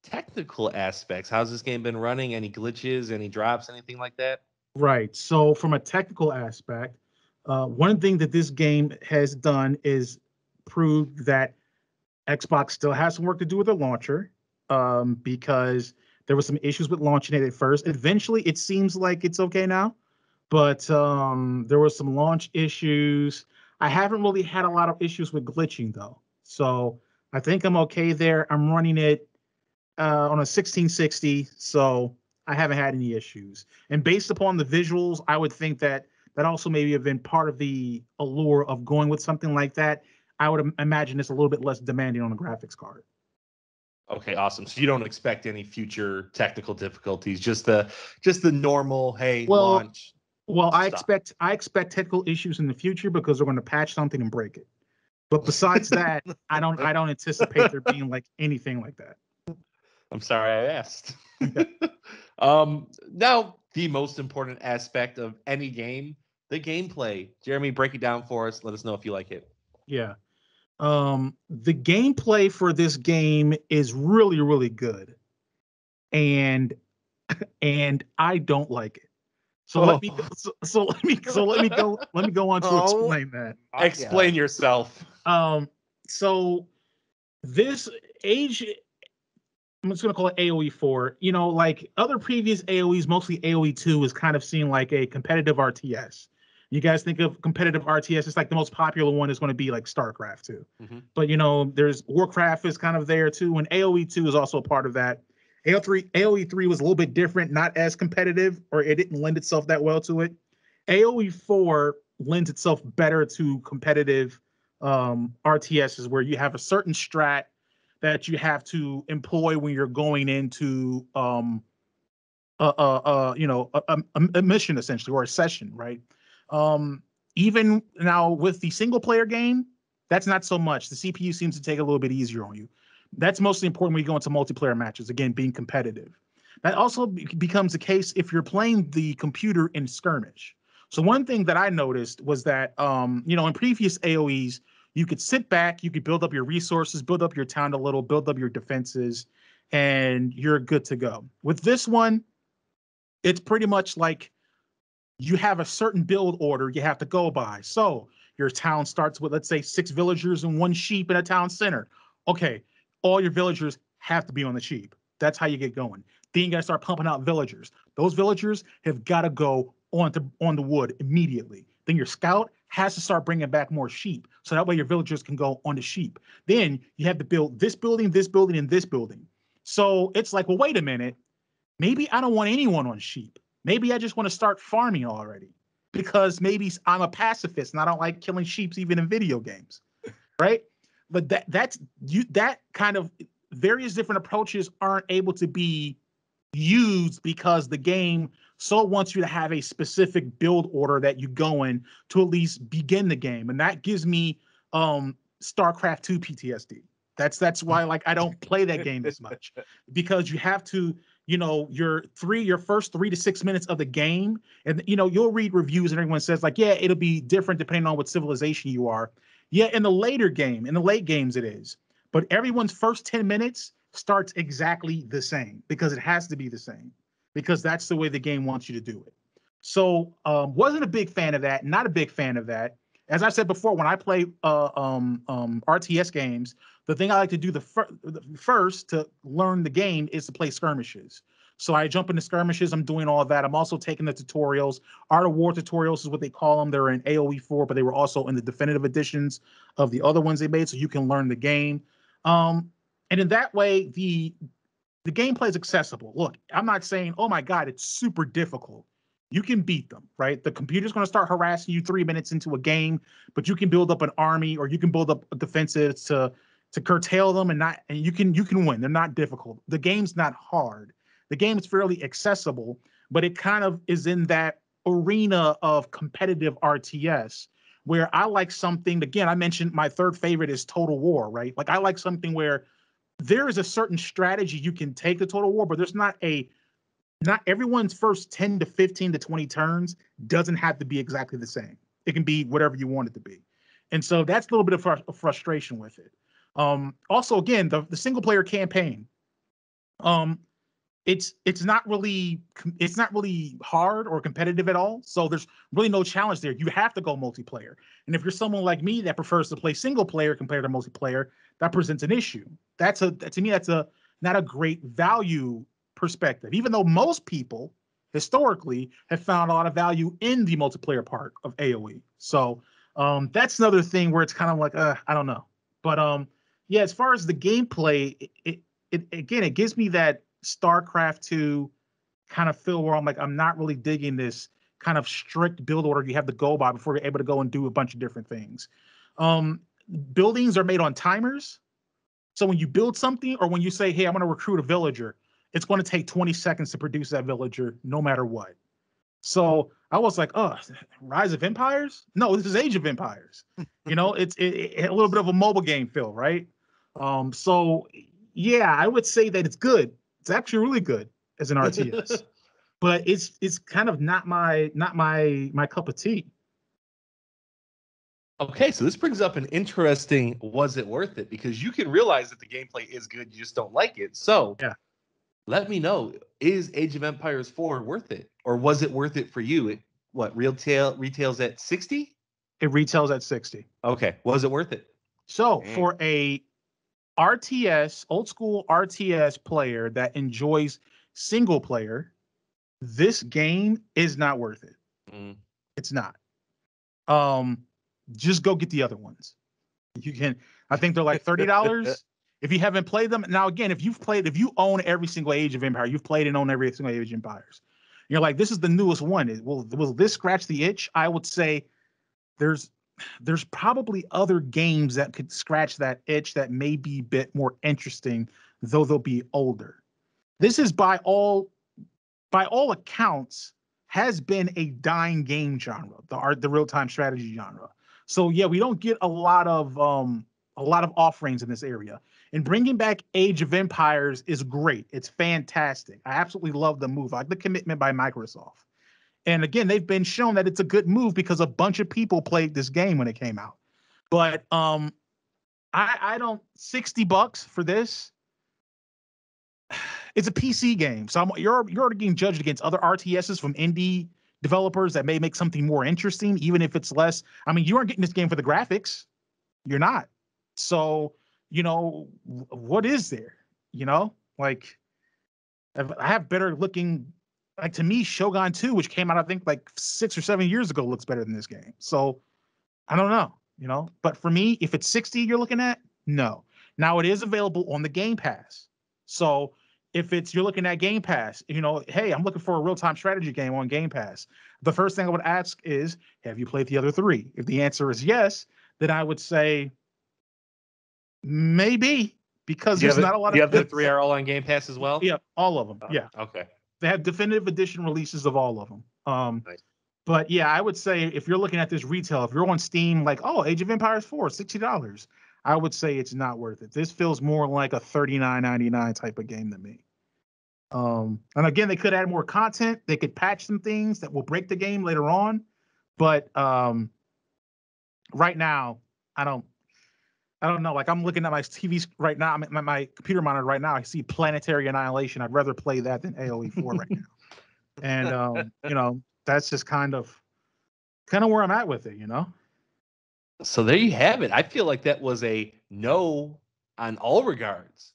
Technical aspects. How's this game been running? Any glitches? Any drops? Anything like that? Right. So from a technical aspect, one thing that this game has done is prove that Xbox still has some work to do with the launcher, because there was some issues with launching it at first. Eventually, it seems like it's okay now, but there were some launch issues. I haven't really had a lot of issues with glitching though, so I think I'm okay there. I'm running it on a 1660, so I haven't had any issues. And based upon the visuals, I would think that that also maybe have been part of the allure of going with something like that. I would imagine it's a little bit less demanding on the graphics card. Okay, awesome. So you don't expect any future technical difficulties, just the normal, hey, launch. Well, I expect technical issues in the future because they're going to patch something and break it. But besides that, I don't anticipate there being like anything like that. I'm sorry I asked. Now, the most important aspect of any game, the gameplay. Jeremy, break it down for us. Let us know if you like it. Yeah. The gameplay for this game is really, really good. And I don't like it. So let me go on to explain that. Explain yourself. So this age, I'm just gonna call it AoE 4. You know, like other previous AoEs, mostly AoE 2 is kind of seen like a competitive RTS. You guys think of competitive RTS, it's like the most popular one is going to be like StarCraft 2. Mm-hmm. But you know, there's Warcraft is kind of there too, and AoE 2 is also a part of that. AoE 3 was a little bit different, not as competitive, or it didn't lend itself that well to it. AoE 4 lends itself better to competitive RTSs where you have a certain strat that you have to employ when you're going into a mission essentially, or a session, right? Even now with the single player game, that's not so much. The CPU seems to take a little bit easier on you. That's mostly important when you go into multiplayer matches, again, being competitive. That also becomes the case if you're playing the computer in skirmish. So one thing that I noticed was that, in previous AoEs, you could sit back, you could build up your resources, build up your town a little, build up your defenses, and you're good to go. With this one, it's pretty much like you have a certain build order you have to go by. So your town starts with, let's say, 6 villagers and 1 sheep in a town center. Okay, all your villagers have to be on the sheep. That's how you get going. Then you gotta start pumping out villagers. Those villagers have got to go on the wood immediately. Then your scout has to start bringing back more sheep, so that way your villagers can go on the sheep. Then you have to build this building, and this building. So it's like, well, wait a minute. Maybe I don't want anyone on sheep. Maybe I just want to start farming already because maybe I'm a pacifist and I don't like killing sheep even in video games, right? But that kind of various different approaches aren't able to be used because the game so wants you to have a specific build order that you go in to at least begin the game, and that gives me StarCraft 2 PTSD. That's why like I don't play that game as much, because you have to, your first 3 to 6 minutes of the game, and you'll read reviews and everyone says like, yeah, it'll be different depending on what civilization you are. Yeah, in the late games it is. But everyone's first 10 minutes starts exactly the same because it has to be the same, because that's the way the game wants you to do it. So wasn't a big fan of that, not a big fan of that. As I said before, when I play RTS games, the thing I like to do the first to learn the game is to play skirmishes. So I jump into skirmishes. I'm doing all of that. I'm also taking the tutorials. Art of War tutorials is what they call them. They're in AoE 4, but they were also in the definitive editions of the other ones they made, so you can learn the game. And in that way, the gameplay is accessible. Look, I'm not saying, oh my God, it's super difficult. You can beat them, right? The computer's going to start harassing you 3 minutes into a game, but you can build up an army, or you can build up defenses to curtail them, and you can win. They're not difficult. The game's not hard. The game is fairly accessible, but it kind of is in that arena of competitive RTS where I like something. Again, I mentioned my third favorite is Total War, right? Like I like something where there is a certain strategy you can take to Total War, but there's not everyone's first 10 to 15 to 20 turns doesn't have to be exactly the same. It can be whatever you want it to be. And so that's a little bit of frustration with it. Also, again, the single player campaign, it's not really hard or competitive at all. So there's really no challenge there. You have to go multiplayer. And if you're someone like me that prefers to play single player compared to multiplayer, that presents an issue. To me, that's not a great value perspective, even though most people historically have found a lot of value in the multiplayer part of AoE. So that's another thing where it's kind of like, I don't know. But yeah, as far as the gameplay, it gives me that StarCraft 2 kind of feel where I'm like, I'm not really digging this kind of strict build order you have to go by before you're able to go and do a bunch of different things. Buildings are made on timers. So when you build something, or when you say, hey, I'm going to recruit a villager, it's going to take 20 seconds to produce that villager no matter what. So I was like, oh, Rise of Empires? No, this is Age of Empires. It's a little bit of a mobile game feel, right? So yeah, I would say that it's good. It's actually really good as an RTS. But it's kind of not my cup of tea. Okay, so this brings up an interesting was it worth it? Because you can realize that the gameplay is good, you just don't like it. So yeah, let me know, is Age of Empires 4 worth it? Or was it worth it for you? Retails at 60? It retails at 60. Okay, was it worth it? So for a RTS, old school RTS player that enjoys single player, this game is not worth it. It's not. Just go get the other ones. You can, I think they're like $30 if you haven't played them. Now, again, if you own every single Age of Empire, you've played and own every single Age of Empires, you're like, this is the newest one. Will this scratch the itch? I would say there's probably other games that could scratch that itch that may be a bit more interesting, though they'll be older. This is by all accounts has been a dying game genre, the real-time strategy genre. So yeah, we don't get a lot of offerings in this area. And bringing back Age of Empires is great. It's fantastic. I absolutely love the move. I like the commitment by Microsoft. And again, they've been shown that it's a good move because a bunch of people played this game when it came out. But I don't $60 for this. It's a PC game, so you're already getting judged against other RTSs from indie developers that may make something more interesting, even if it's less. I mean, you aren't getting this game for the graphics. You're not. So, what is there? Like, I have better looking. Like, to me, Shogun 2, which came out, I think, like 6 or 7 years ago, looks better than this game. So, I don't know, But for me, if it's 60 you're looking at, no. Now, it is available on the Game Pass. So, if you're looking at Game Pass, hey, I'm looking for a real-time strategy game on Game Pass. The first thing I would ask is, have you played the other three? If the answer is yes, then I would say maybe, because there's not a lot of... The other three are all on Game Pass as well? Yeah, all of them. Yeah. Okay. They have definitive edition releases of all of them. Nice. But yeah, I would say if you're looking at this retail, if you're on Steam, like, oh, Age of Empires 4, $60, I would say it's not worth it. This feels more like a $39.99 type of game to me. And again, they could add more content. They could patch some things that will break the game later on. But right now, I don't know. Like, I'm looking at my TV right now. I'm at my computer monitor right now. I see Planetary Annihilation. I'd rather play that than AoE 4 right now. And that's just kind of where I'm at with it. So there you have it. I feel like that was a no on all regards.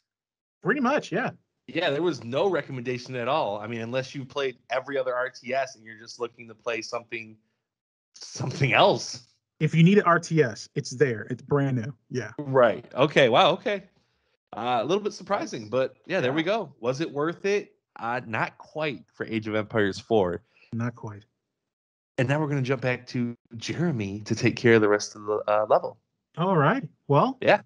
Pretty much, yeah. Yeah, there was no recommendation at all. I mean, unless you played every other RTS and you're just looking to play something else. If you need an RTS, it's there. It's brand new. Yeah. Right. Okay. Wow. Okay. A little bit surprising, but yeah, there we go. Was it worth it? Not quite for Age of Empires 4. Not quite. And now we're going to jump back to Jeremy to take care of the rest of the level. All right. Well. Yeah.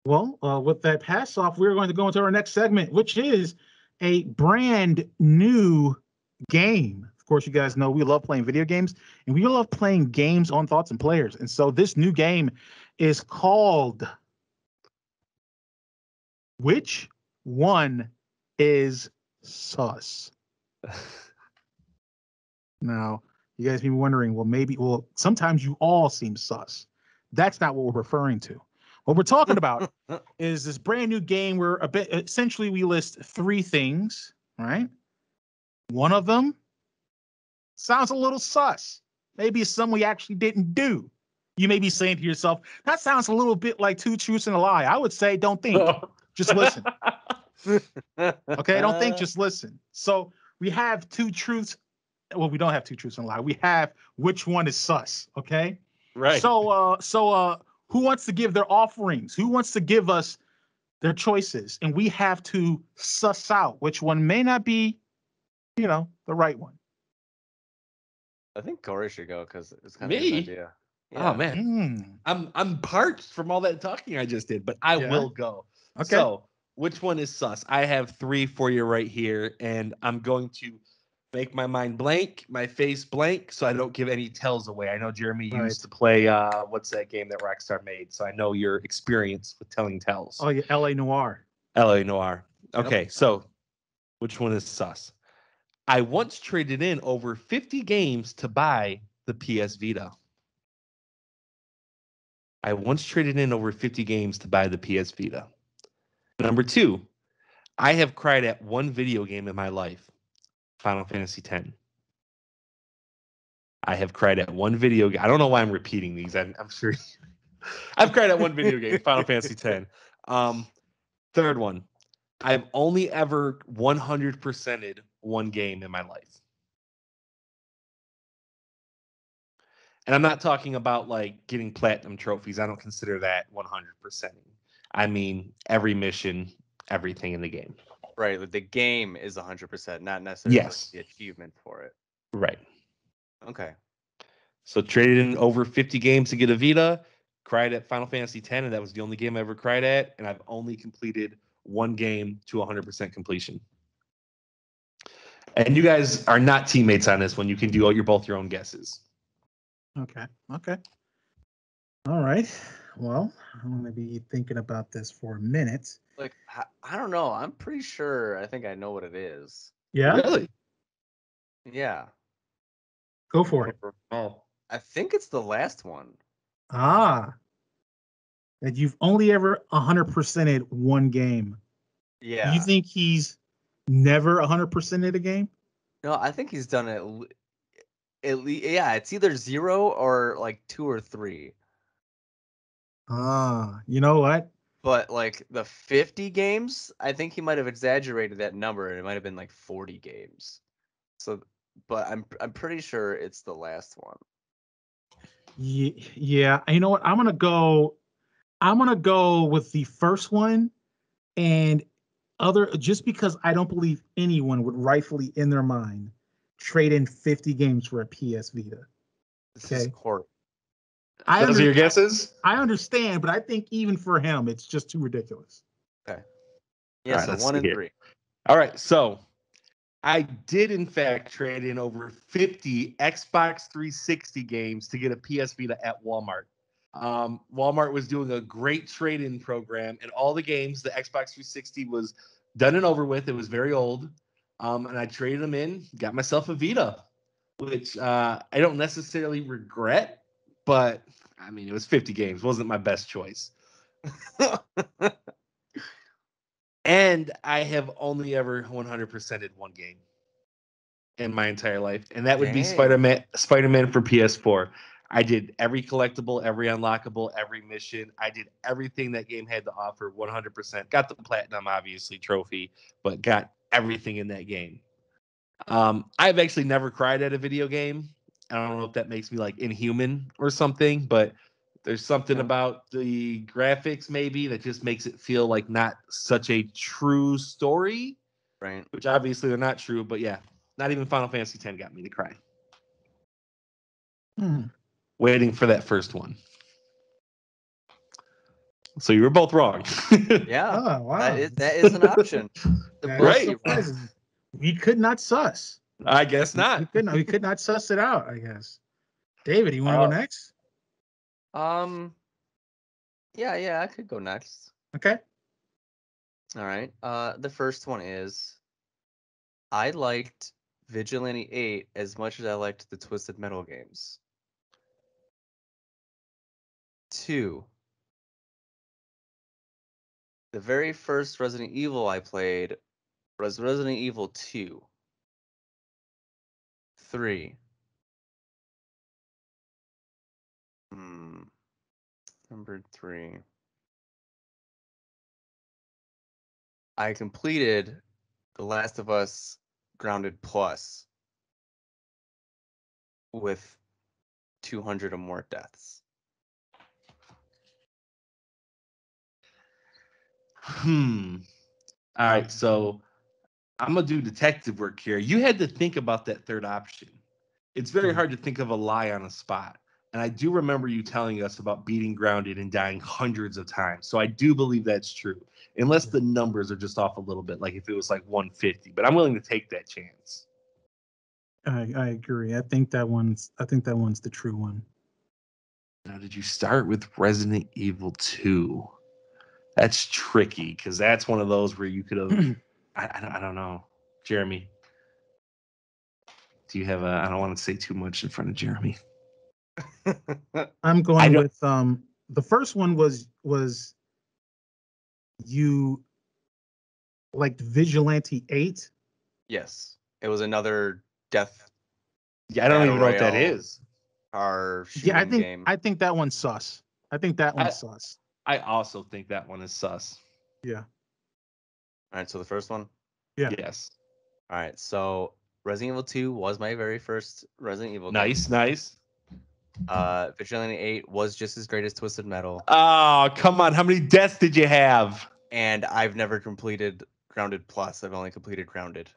Well, with that pass off, we're going to go into our next segment, which is a brand new game. Of course, you guys know we love playing video games, and we love playing games on thoughts and players. And so this new game is called Which One is Sus? Now, you guys may be wondering, well, sometimes you all seem sus. That's not what we're referring to. What we're talking about is this brand new game where essentially we list 3 things, right? One of them sounds a little sus. Maybe it's something we actually didn't do. You may be saying to yourself, that sounds a little bit like 2 truths and a lie. I would say, don't think, just listen. Okay, don't think, just listen. So we have 2 truths. Well, we don't have 2 truths and a lie. We have which one is sus. Okay, right. So who wants to give their offerings? Who wants to give us their choices? And we have to suss out which one may not be, the right one. I think Cory should go because it's kind of his idea. Yeah. Oh man, I'm parched from all that talking I just did, but I will go. Okay. So which one is sus? I have 3 for you right here, and I'm going to make my mind blank, my face blank, so I don't give any tells away. I know Jeremy used to play what's that game that Rockstar made, so I know your experience with telling tells. Oh yeah, L.A. Noire. L.A. Noire. Okay, so which one is sus? I once traded in over 50 games to buy the PS Vita. I once traded in over 50 games to buy the PS Vita. Number 2, I have cried at one video game in my life, Final Fantasy X. I have cried at one video game. I don't know why I'm repeating these. I'm sure I've cried at one video game, Final Fantasy X. Third one, I've only ever 100%ed one game in my life. And I'm not talking about like getting platinum trophies. I don't consider that 100%. I mean, every mission, everything in the game. Right. The game is 100%, not necessarily the achievement for it. Right. Okay. So traded in over 50 games to get a Vita, cried at Final Fantasy X, and that was the only game I ever cried at. And I've only completed one game to 100% completion. And you guys are not teammates on this one. You can do both your own guesses. Okay. All right. Well, I'm going to be thinking about this for a minute. Like, I don't know. I'm pretty sure I think I know what it is. Yeah? Really? Yeah. Go for it. Oh, I think it's the last one. That you've only ever 100%ed one game. Yeah. You think he's never 100%ed a game? No, I think he's done it. Yeah, it's either 0 or like 2 or 3. You know what? But like the 50 games, I think he might have exaggerated that number, and it might have been like 40 games. So, but I'm pretty sure it's the last one. Yeah. You know what? I'm gonna go with the first one, and just because I don't believe anyone would rightfully in their mind trade in 50 games for a PS Vita. This is Cory. Those are your guesses? I understand, but I think even for him, it's just too ridiculous. Okay. Yeah, so 1 and 3. All right, so I did in fact trade in over 50 Xbox 360 games to get a PS Vita at Walmart. Walmart was doing a great trade-in program, and all the games, the Xbox 360 was done and over with. It was very old, and I traded them in, got myself a Vita, which I don't necessarily regret. But, I mean, it was 50 games. Wasn't my best choice. And I have only ever 100%ed one game in my entire life. And that would be Spider-Man for PS4. I did every collectible, every unlockable, every mission. I did everything that game had to offer 100%. Got the platinum, obviously, trophy, but got everything in that game. I've actually never cried at a video game. I don't know if that makes me like inhuman or something, but there's something about the graphics maybe that just makes it feel like not such a true story. Right. Which obviously they're not true, but yeah, not even Final Fantasy X got me to cry. Waiting for that first one. So you were both wrong. Yeah. Oh, wow. That is an option. Right. We could not sus. I guess not. We could not suss it out, I guess. David, you want to go next? Yeah, I could go next. Okay. All right. The first one is I liked Vigilante 8 as much as I liked the Twisted Metal games. 2. The very first Resident Evil I played was Resident Evil 2. 3. Number 3. I completed The Last of Us Grounded Plus with 200 or more deaths. All right, so I'm gonna do detective work here. You had to think about that third option. It's very hard to think of a lie on a spot. And I do remember you telling us about beating grounded and dying hundreds of times. So I do believe that's true. Unless the numbers are just off a little bit, like if it was like 150. But I'm willing to take that chance. I agree. I think that one's the true one. Now, did you start with Resident Evil 2? That's tricky because that's one of those where you could have. I don't know, Jeremy. Do you have a? I don't want to say too much in front of Jeremy. I'm going with the first one was you liked Vigilante 8? Yes. It was another death. Yeah, I don't even know what that is. Our shooting game. I think that one's sus. I think that one's sus. I also think that one is sus. Yeah. All right, so the first one? Yeah. Yes. All right, so Resident Evil 2 was my very first Resident Evil game. Nice. Vigilante 8 was just as great as Twisted Metal. Oh, come on. How many deaths did you have? And I've never completed Grounded Plus. I've only completed Grounded.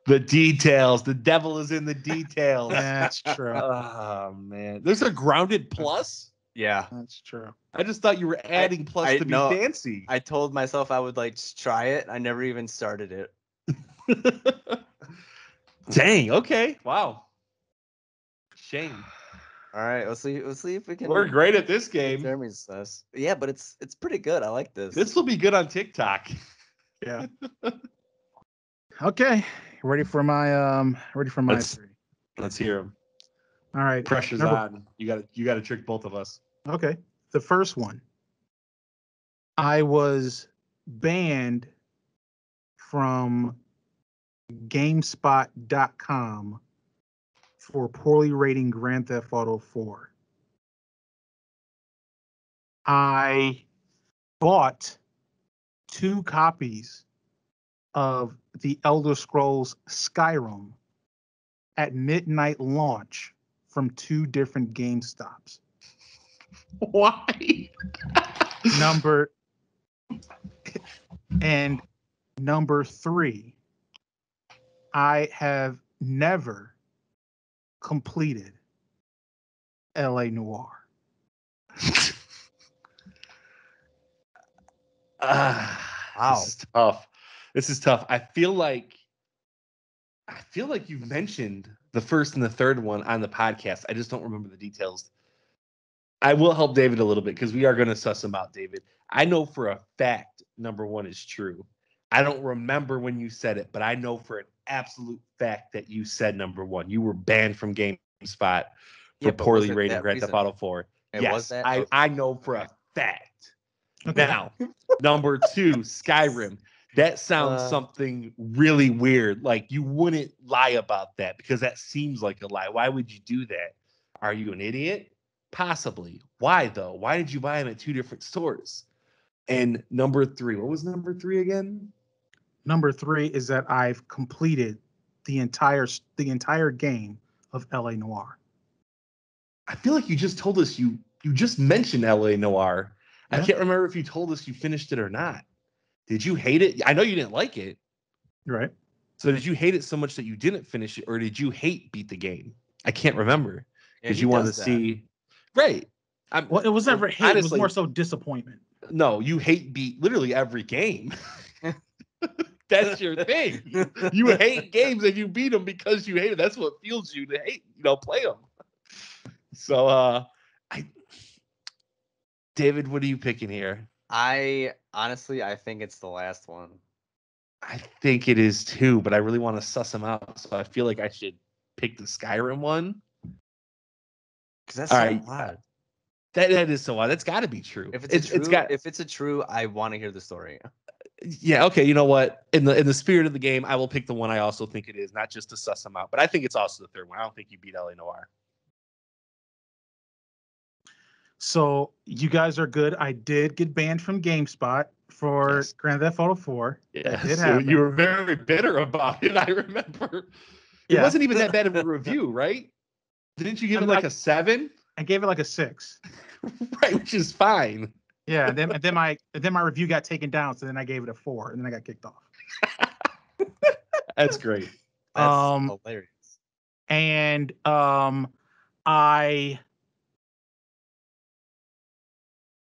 The details. The devil is in the details. That's true. Oh, man. There's a Grounded Plus? Yeah. That's true. I just thought you were adding plus to be fancy. I told myself I would just try it. I never even started it. Dang, okay. Wow. Shame. All right, let's see if we can. We're great at this game. Jeremy's sus. Yeah, but it's pretty good. I like this. This will be good on TikTok. Yeah. Okay. Ready for my three. Let's hear them. All right. Pressure's on. You got to trick both of us. Okay. The first one. I was banned from GameSpot.com for poorly rating Grand Theft Auto 4. I bought 2 copies of The Elder Scrolls Skyrim at midnight launch from 2 different GameStops. Why? Number 3, I have never completed LA Noire. Wow. This is tough. I feel like you've mentioned the first and the third one on the podcast. I just don't remember the details. I will help David a little bit because we are going to suss him out, David. I know for a fact number 1 is true. I don't remember when you said it, but I know for an absolute fact that you said number 1. You were banned from GameSpot for poorly rating Grand Theft Auto 4. Yes, I know for a fact. Okay. Now, number 2, Skyrim. That sounds something really weird. Like you wouldn't lie about that because that seems like a lie. Why would you do that? Are you an idiot? Possibly. Why though? Why did you buy them at 2 different stores? And number 3, what was number 3 again? Number 3 is that I've completed the entire game of LA Noire. I feel like you just told us you just mentioned LA Noire. Yeah. I can't remember if you told us you finished it or not. Did you hate it? I know you didn't like it. Right. So did you hate it so much that you didn't finish it, or did you beat the game? I can't remember because you wanted to see. Right. Well, it was never hate. Honestly, it was more so disappointment. No, you beat literally every game. That's your thing. You hate games and you beat them because you hate it. That's what fuels you to hate, play them. So, David, what are you picking here? I think it's the last one. I think it is too, but I really want to suss them out. So I feel like I should pick the Skyrim one. Because that's so odd. That is so odd. That's got to be true. If it's a true, I want to hear the story. Yeah. Okay. You know what? In the spirit of the game, I will pick the one I also think it is, not just to suss them out, but I think it's also the third one. I don't think you beat LA Noire. So you guys are good. I did get banned from GameSpot for Grand Theft Auto 4. Yeah, so you were very bitter about it. I remember. It wasn't even that bad of a review, right? Didn't you give it like a 7? I gave it like a 6. Right, which is fine. Yeah, and then my review got taken down, so then I gave it a 4, and then I got kicked off. That's great. That's hilarious. And I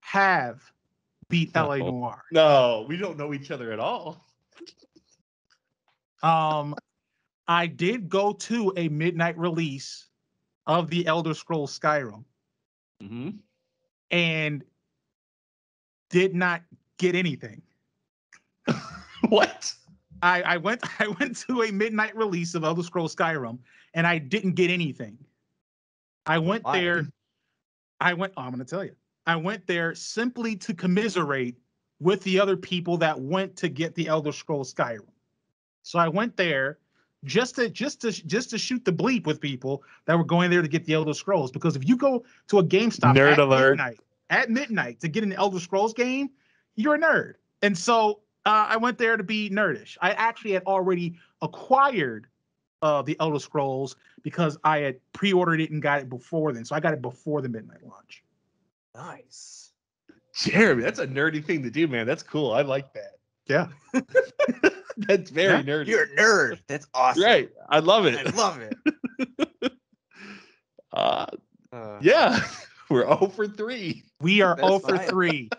have beat LA Noire. No, we don't know each other at all. I did go to a midnight release of the Elder Scrolls Skyrim. Mm-hmm. And did not get anything. What? I went to a midnight release of Elder Scrolls Skyrim, and I didn't get anything. I went there. I'm going to tell you. I went there simply to commiserate with the other people that went to get the Elder Scrolls Skyrim. So I went there just to shoot the bleep with people that were going there to get the Elder Scrolls. Because if you go to a GameStop at midnight to get an Elder Scrolls game, you're a nerd. And so I went there to be nerdish. I actually had already acquired the Elder Scrolls because I had pre-ordered it and got it before then. So I got it before the midnight launch. Nice. Jeremy, that's a nerdy thing to do, man. That's cool. I like that. Yeah. That's very nerdy. You're a nerd. That's awesome. Right. I love it. I love it. Yeah. We're 0 for 3. We are 0 for 3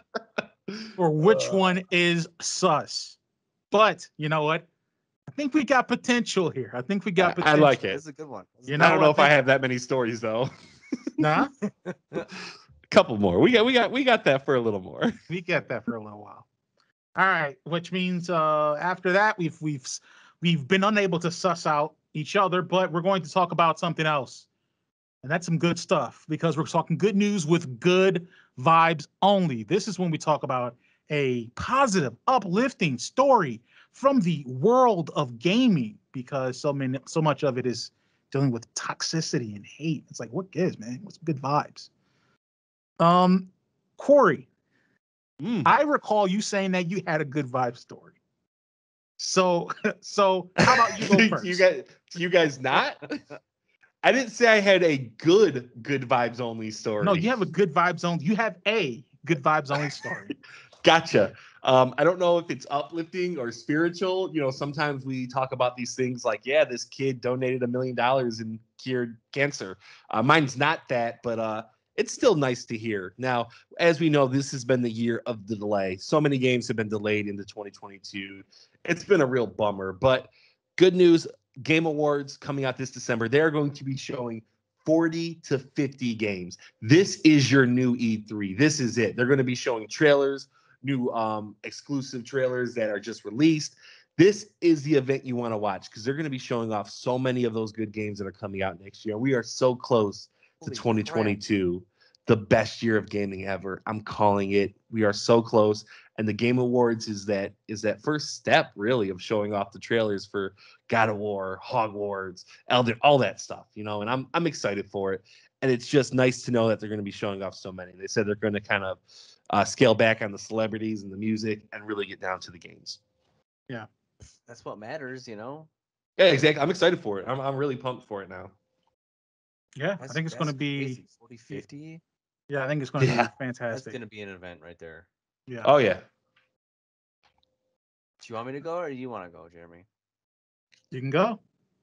for which one is sus. But you know what? I think we got potential here. I think we got potential. I like it. It's a good one. I don't know if I have that many stories though. Nah. A couple more. We got that for a little more. We got that for a little while. All right, which means after that we've been unable to suss out each other, but we're going to talk about something else. And that's some good stuff because we're talking good news with good vibes only. This is when we talk about a positive, uplifting story from the world of gaming because so much of it is dealing with toxicity and hate. It's like, what gives, man? What's good vibes? Cory, I recall you saying that you had a good vibe story. So how about you go first? you guys not? I didn't say I had a good vibes only story. No, you have a good vibes only. You have a good vibes only story. Gotcha. I don't know if it's uplifting or spiritual. Sometimes we talk about these things like, yeah, this kid donated $1 million and cured cancer. Mine's not that, but it's still nice to hear. Now, as we know, this has been the year of the delay. So many games have been delayed into 2022. It's been a real bummer, but good news. Game Awards coming out this December. They're going to be showing 40 to 50 games. This is your new E3. This is it. They're going to be showing trailers, new exclusive trailers that are just released. This is the event you want to watch because they're going to be showing off so many of those good games that are coming out next year. We are so close to 2022, the best year of gaming ever. I'm calling it. We are so close. And the Game Awards is that first step, really, of showing off the trailers for God of War, Hogwarts, Elden, all that stuff, and I'm excited for it. And it's just nice to know that they're going to be showing off so many. They said they're going to kind of scale back on the celebrities and the music and really get down to the games. Yeah, that's what matters, Yeah, exactly. I'm excited for it. I'm really pumped for it now. Yeah, I think it's going to be 40, 50. Yeah, I think it's going to be fantastic. That's going to be an event right there. Yeah. Oh yeah. Do you want me to go or do you want to go, Jeremy? You can go. All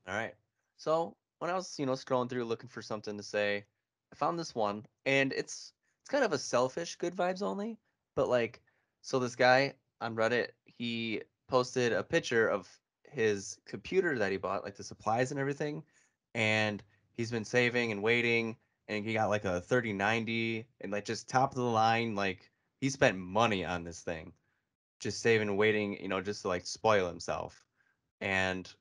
right. So when I was, scrolling through looking for something to say, I found this one, and it's kind of a selfish good vibes only, but so this guy on Reddit, he posted a picture of his computer that he bought, like the supplies and everything, and he's been saving and waiting, and he got like a 3090 and like just top of the line. Like he spent money on this thing, just saving and waiting, just to like spoil himself. And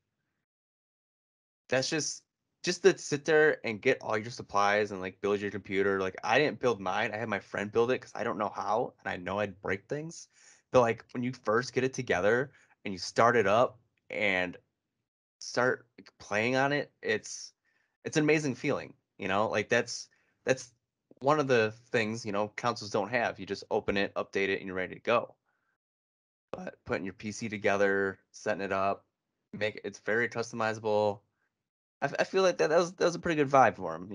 that's just to sit there and get all your supplies and like build your computer. Like I didn't build mine. I had my friend build it because I don't know how, and I know I'd break things. But like when you first get it together and you start it up and start playing on it, it's an amazing feeling. Like that's one of the things consoles don't have. You just open it, update it, and you're ready to go. But putting your PC together, setting it up, it's very customizable. I feel like that was a pretty good vibe for him,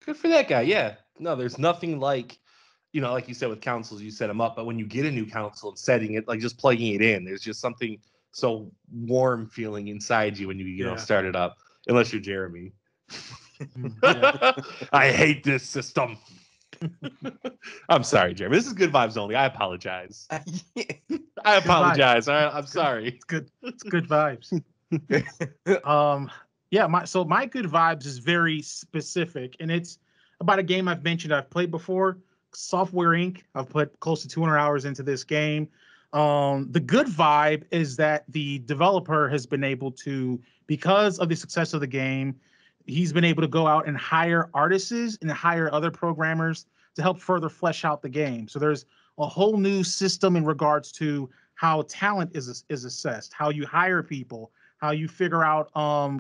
Good for that guy. Yeah. No, there's nothing like, like you said with consoles, you set them up, but when you get a new console and setting it, like just plugging it in, there's just something so warm feeling inside you when you start it up. Unless you're Jeremy. I hate this system. I'm sorry, Jeremy. This is good vibes only. I apologize. I apologize. All right, I'm sorry. It's good. It's good vibes. My good vibes is very specific, and it's about a game I've mentioned I've played before, Software Inc. I've put close to 200 hours into this game. The good vibe is that the developer has been able to, because of the success of the game, he's been able to go out and hire artists and hire other programmers to help further flesh out the game. So there's a whole new system in regards to how talent is assessed, how you hire people, how you figure out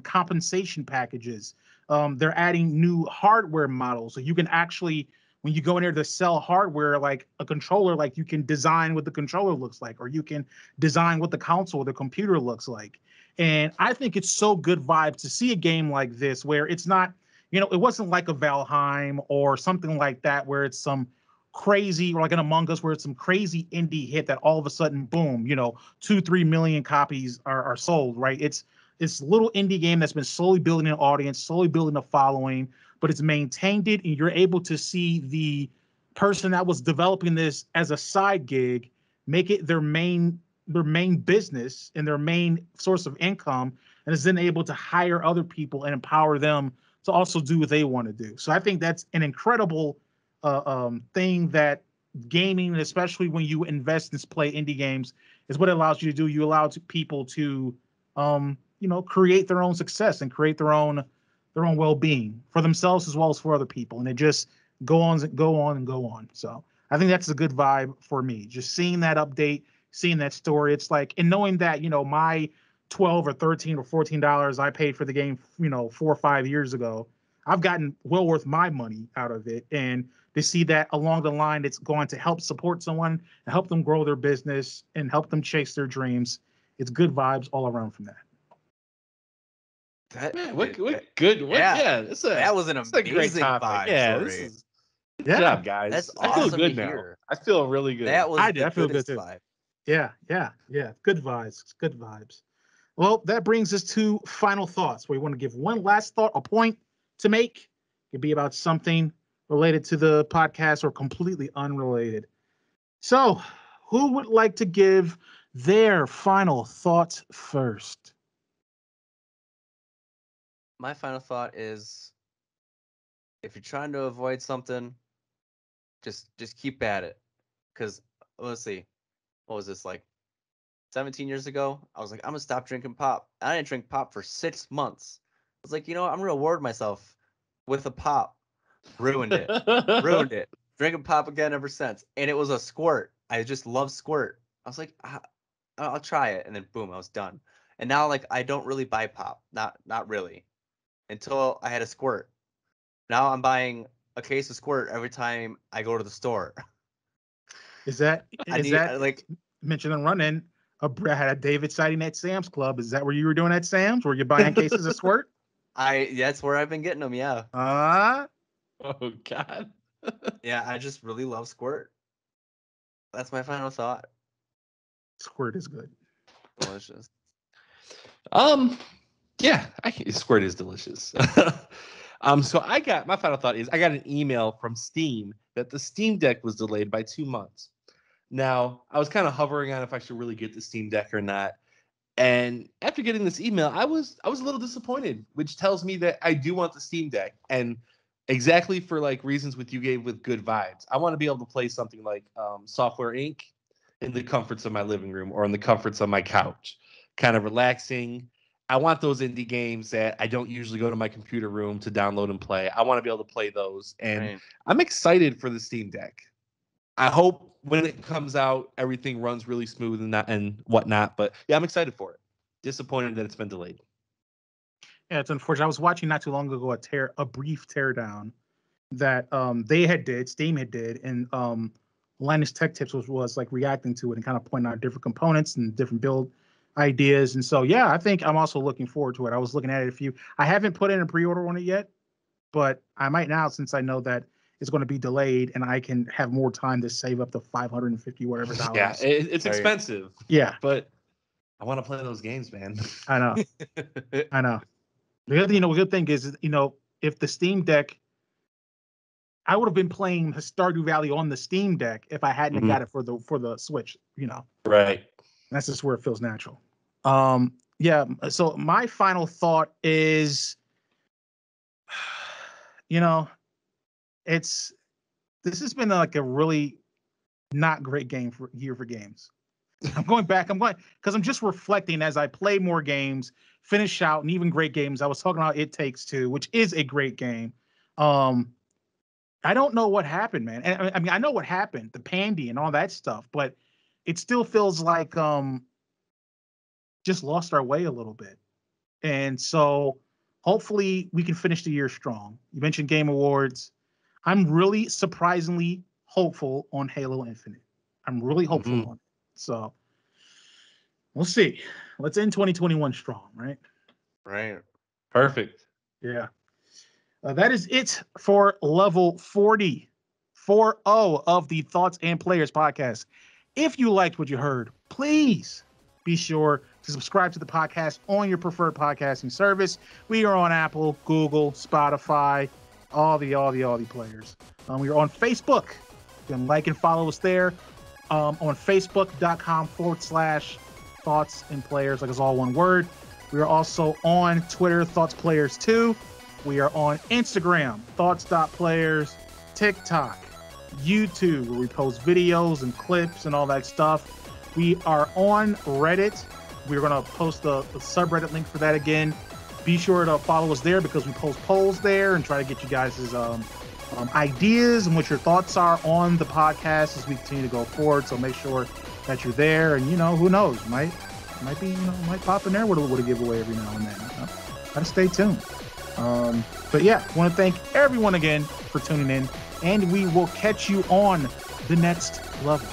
compensation packages. They're adding new hardware models, so you can actually, when you go in there to sell hardware, like a controller, like you can design what the controller looks like, or you can design what the console or the computer looks like. And I think it's so good vibe to see a game like this where it's not, it wasn't like a Valheim or something like that where it's some crazy, or like an Among Us where it's some crazy indie hit that all of a sudden, boom, 2-3 million copies are sold, right? It's this little indie game that's been slowly building an audience, slowly building a following, but it's maintained it, and you're able to see the person that was developing this as a side gig make it their main business and their main source of income, and is then able to hire other people and empower them to also do what they want to do. So I think that's an incredible thing that gaming, especially when you invest and play indie games, is what it allows you to do. You allow people to, create their own success and create their own well-being for themselves as well as for other people, and it just go on and go on. So I think that's a good vibe for me. Just seeing that update, seeing that story, it's like, and knowing that my $12 or $13 or $14 I paid for the game, 4 or 5 years ago, I've gotten well worth my money out of it, and to see that along the line, it's going to help support someone and help them grow their business and help them chase their dreams. It's good vibes all around from that. That was an amazing vibe. Yeah, good job, guys. That's awesome. I feel good now. I feel really good. I feel good too. Vibe. Yeah. Good vibes. Well, that brings us to final thoughts. We want to give one last thought, a point to make. It could be about something related to the podcast or completely unrelated. So, who would like to give their final thoughts first? My final thought is, if you're trying to avoid something, just keep at it. Because let's see, what was this, like 17 years ago? I was like, I'm gonna stop drinking pop. I didn't drink pop for 6 months. I was like, I'm gonna reward myself with a pop. Ruined it. Drinking pop again ever since, and it was a Squirt. I just love Squirt. I was like, I'll try it, and then boom, I was done. And now, like, I don't really buy pop, not really, until I had a Squirt. Now I'm buying a case of Squirt every time I go to the store. Is that mentioned and running? I had a David sighting at Sam's Club. Is that where you were doing at Sam's? Were you buying cases of Squirt? That's where I've been getting them. Yeah. Oh God. Yeah, I just really love Squirt. That's my final thought. Squirt is good. Delicious. Yeah, Squirt is delicious. So my final thought is I got an email from Steam that the Steam Deck was delayed by 2 months. Now, I was kind of hovering on if I should really get the Steam Deck or not. And after getting this email, I was a little disappointed, which tells me that I do want the Steam Deck. And exactly for like reasons with you gave with good vibes. I want to be able to play something like Software Inc. in the comforts of my living room or in the comforts of my couch, kind of relaxing. I want those indie games that I don't usually go to my computer room to download and play. I want to be able to play those. And I'm excited for the Steam Deck. I hope when it comes out, everything runs really smooth and whatnot. But yeah, I'm excited for it. Disappointed that it's been delayed. Yeah, it's unfortunate. I was watching not too long ago a brief teardown that Steam had did, and Linus Tech Tips was like reacting to it and kind of pointing out different components and different build ideas. And so yeah, I think I'm also looking forward to it. I was looking at it I haven't put in a pre-order on it yet, but I might now since I know that it's going to be delayed and I can have more time to save up to $550 whatever dollars. Yeah, it's expensive. Yeah, but I want to play those games, man. I know. I know. The good thing is, if the Steam Deck, I would have been playing Stardew Valley on the Steam Deck if I hadn't got it for the Switch. Right. That's just where it feels natural. Yeah. So my final thought is, this has been like a really not great year for games. I'm going because I'm just reflecting as I play more games, finish out, and even great games. I was talking about It Takes Two, which is a great game. I don't know what happened, man. And I mean, I know what happened, the pandy and all that stuff, but it still feels like just lost our way a little bit. And so hopefully we can finish the year strong. You mentioned Game Awards. I'm really surprisingly hopeful on Halo Infinite. I'm really hopeful on it. So we'll see. Let's end 2021 strong, right? Right. Perfect. Yeah. That is it for level 40 of the Thoughts and Players podcast. If you liked what you heard, please be sure to subscribe to the podcast on your preferred podcasting service. We are on Apple, Google, Spotify, all the players. We are on Facebook. You can like and follow us there on facebook.com/Thoughts and Players, like it's all one word. We are also on Twitter, Thoughts Players 2. We are on Instagram, Thoughts.Players, TikTok, YouTube, where we post videos and clips and all that stuff. We are on Reddit. We're going to post the subreddit link for that again. Be sure to follow us there because we post polls there and try to get you guys' ideas and what your thoughts are on the podcast as we continue to go forward. So make sure that you're there. And, who knows? Might pop in there with a giveaway every now and then. Gotta stay tuned. But yeah, I want to thank everyone again for tuning in, and we will catch you on the next level.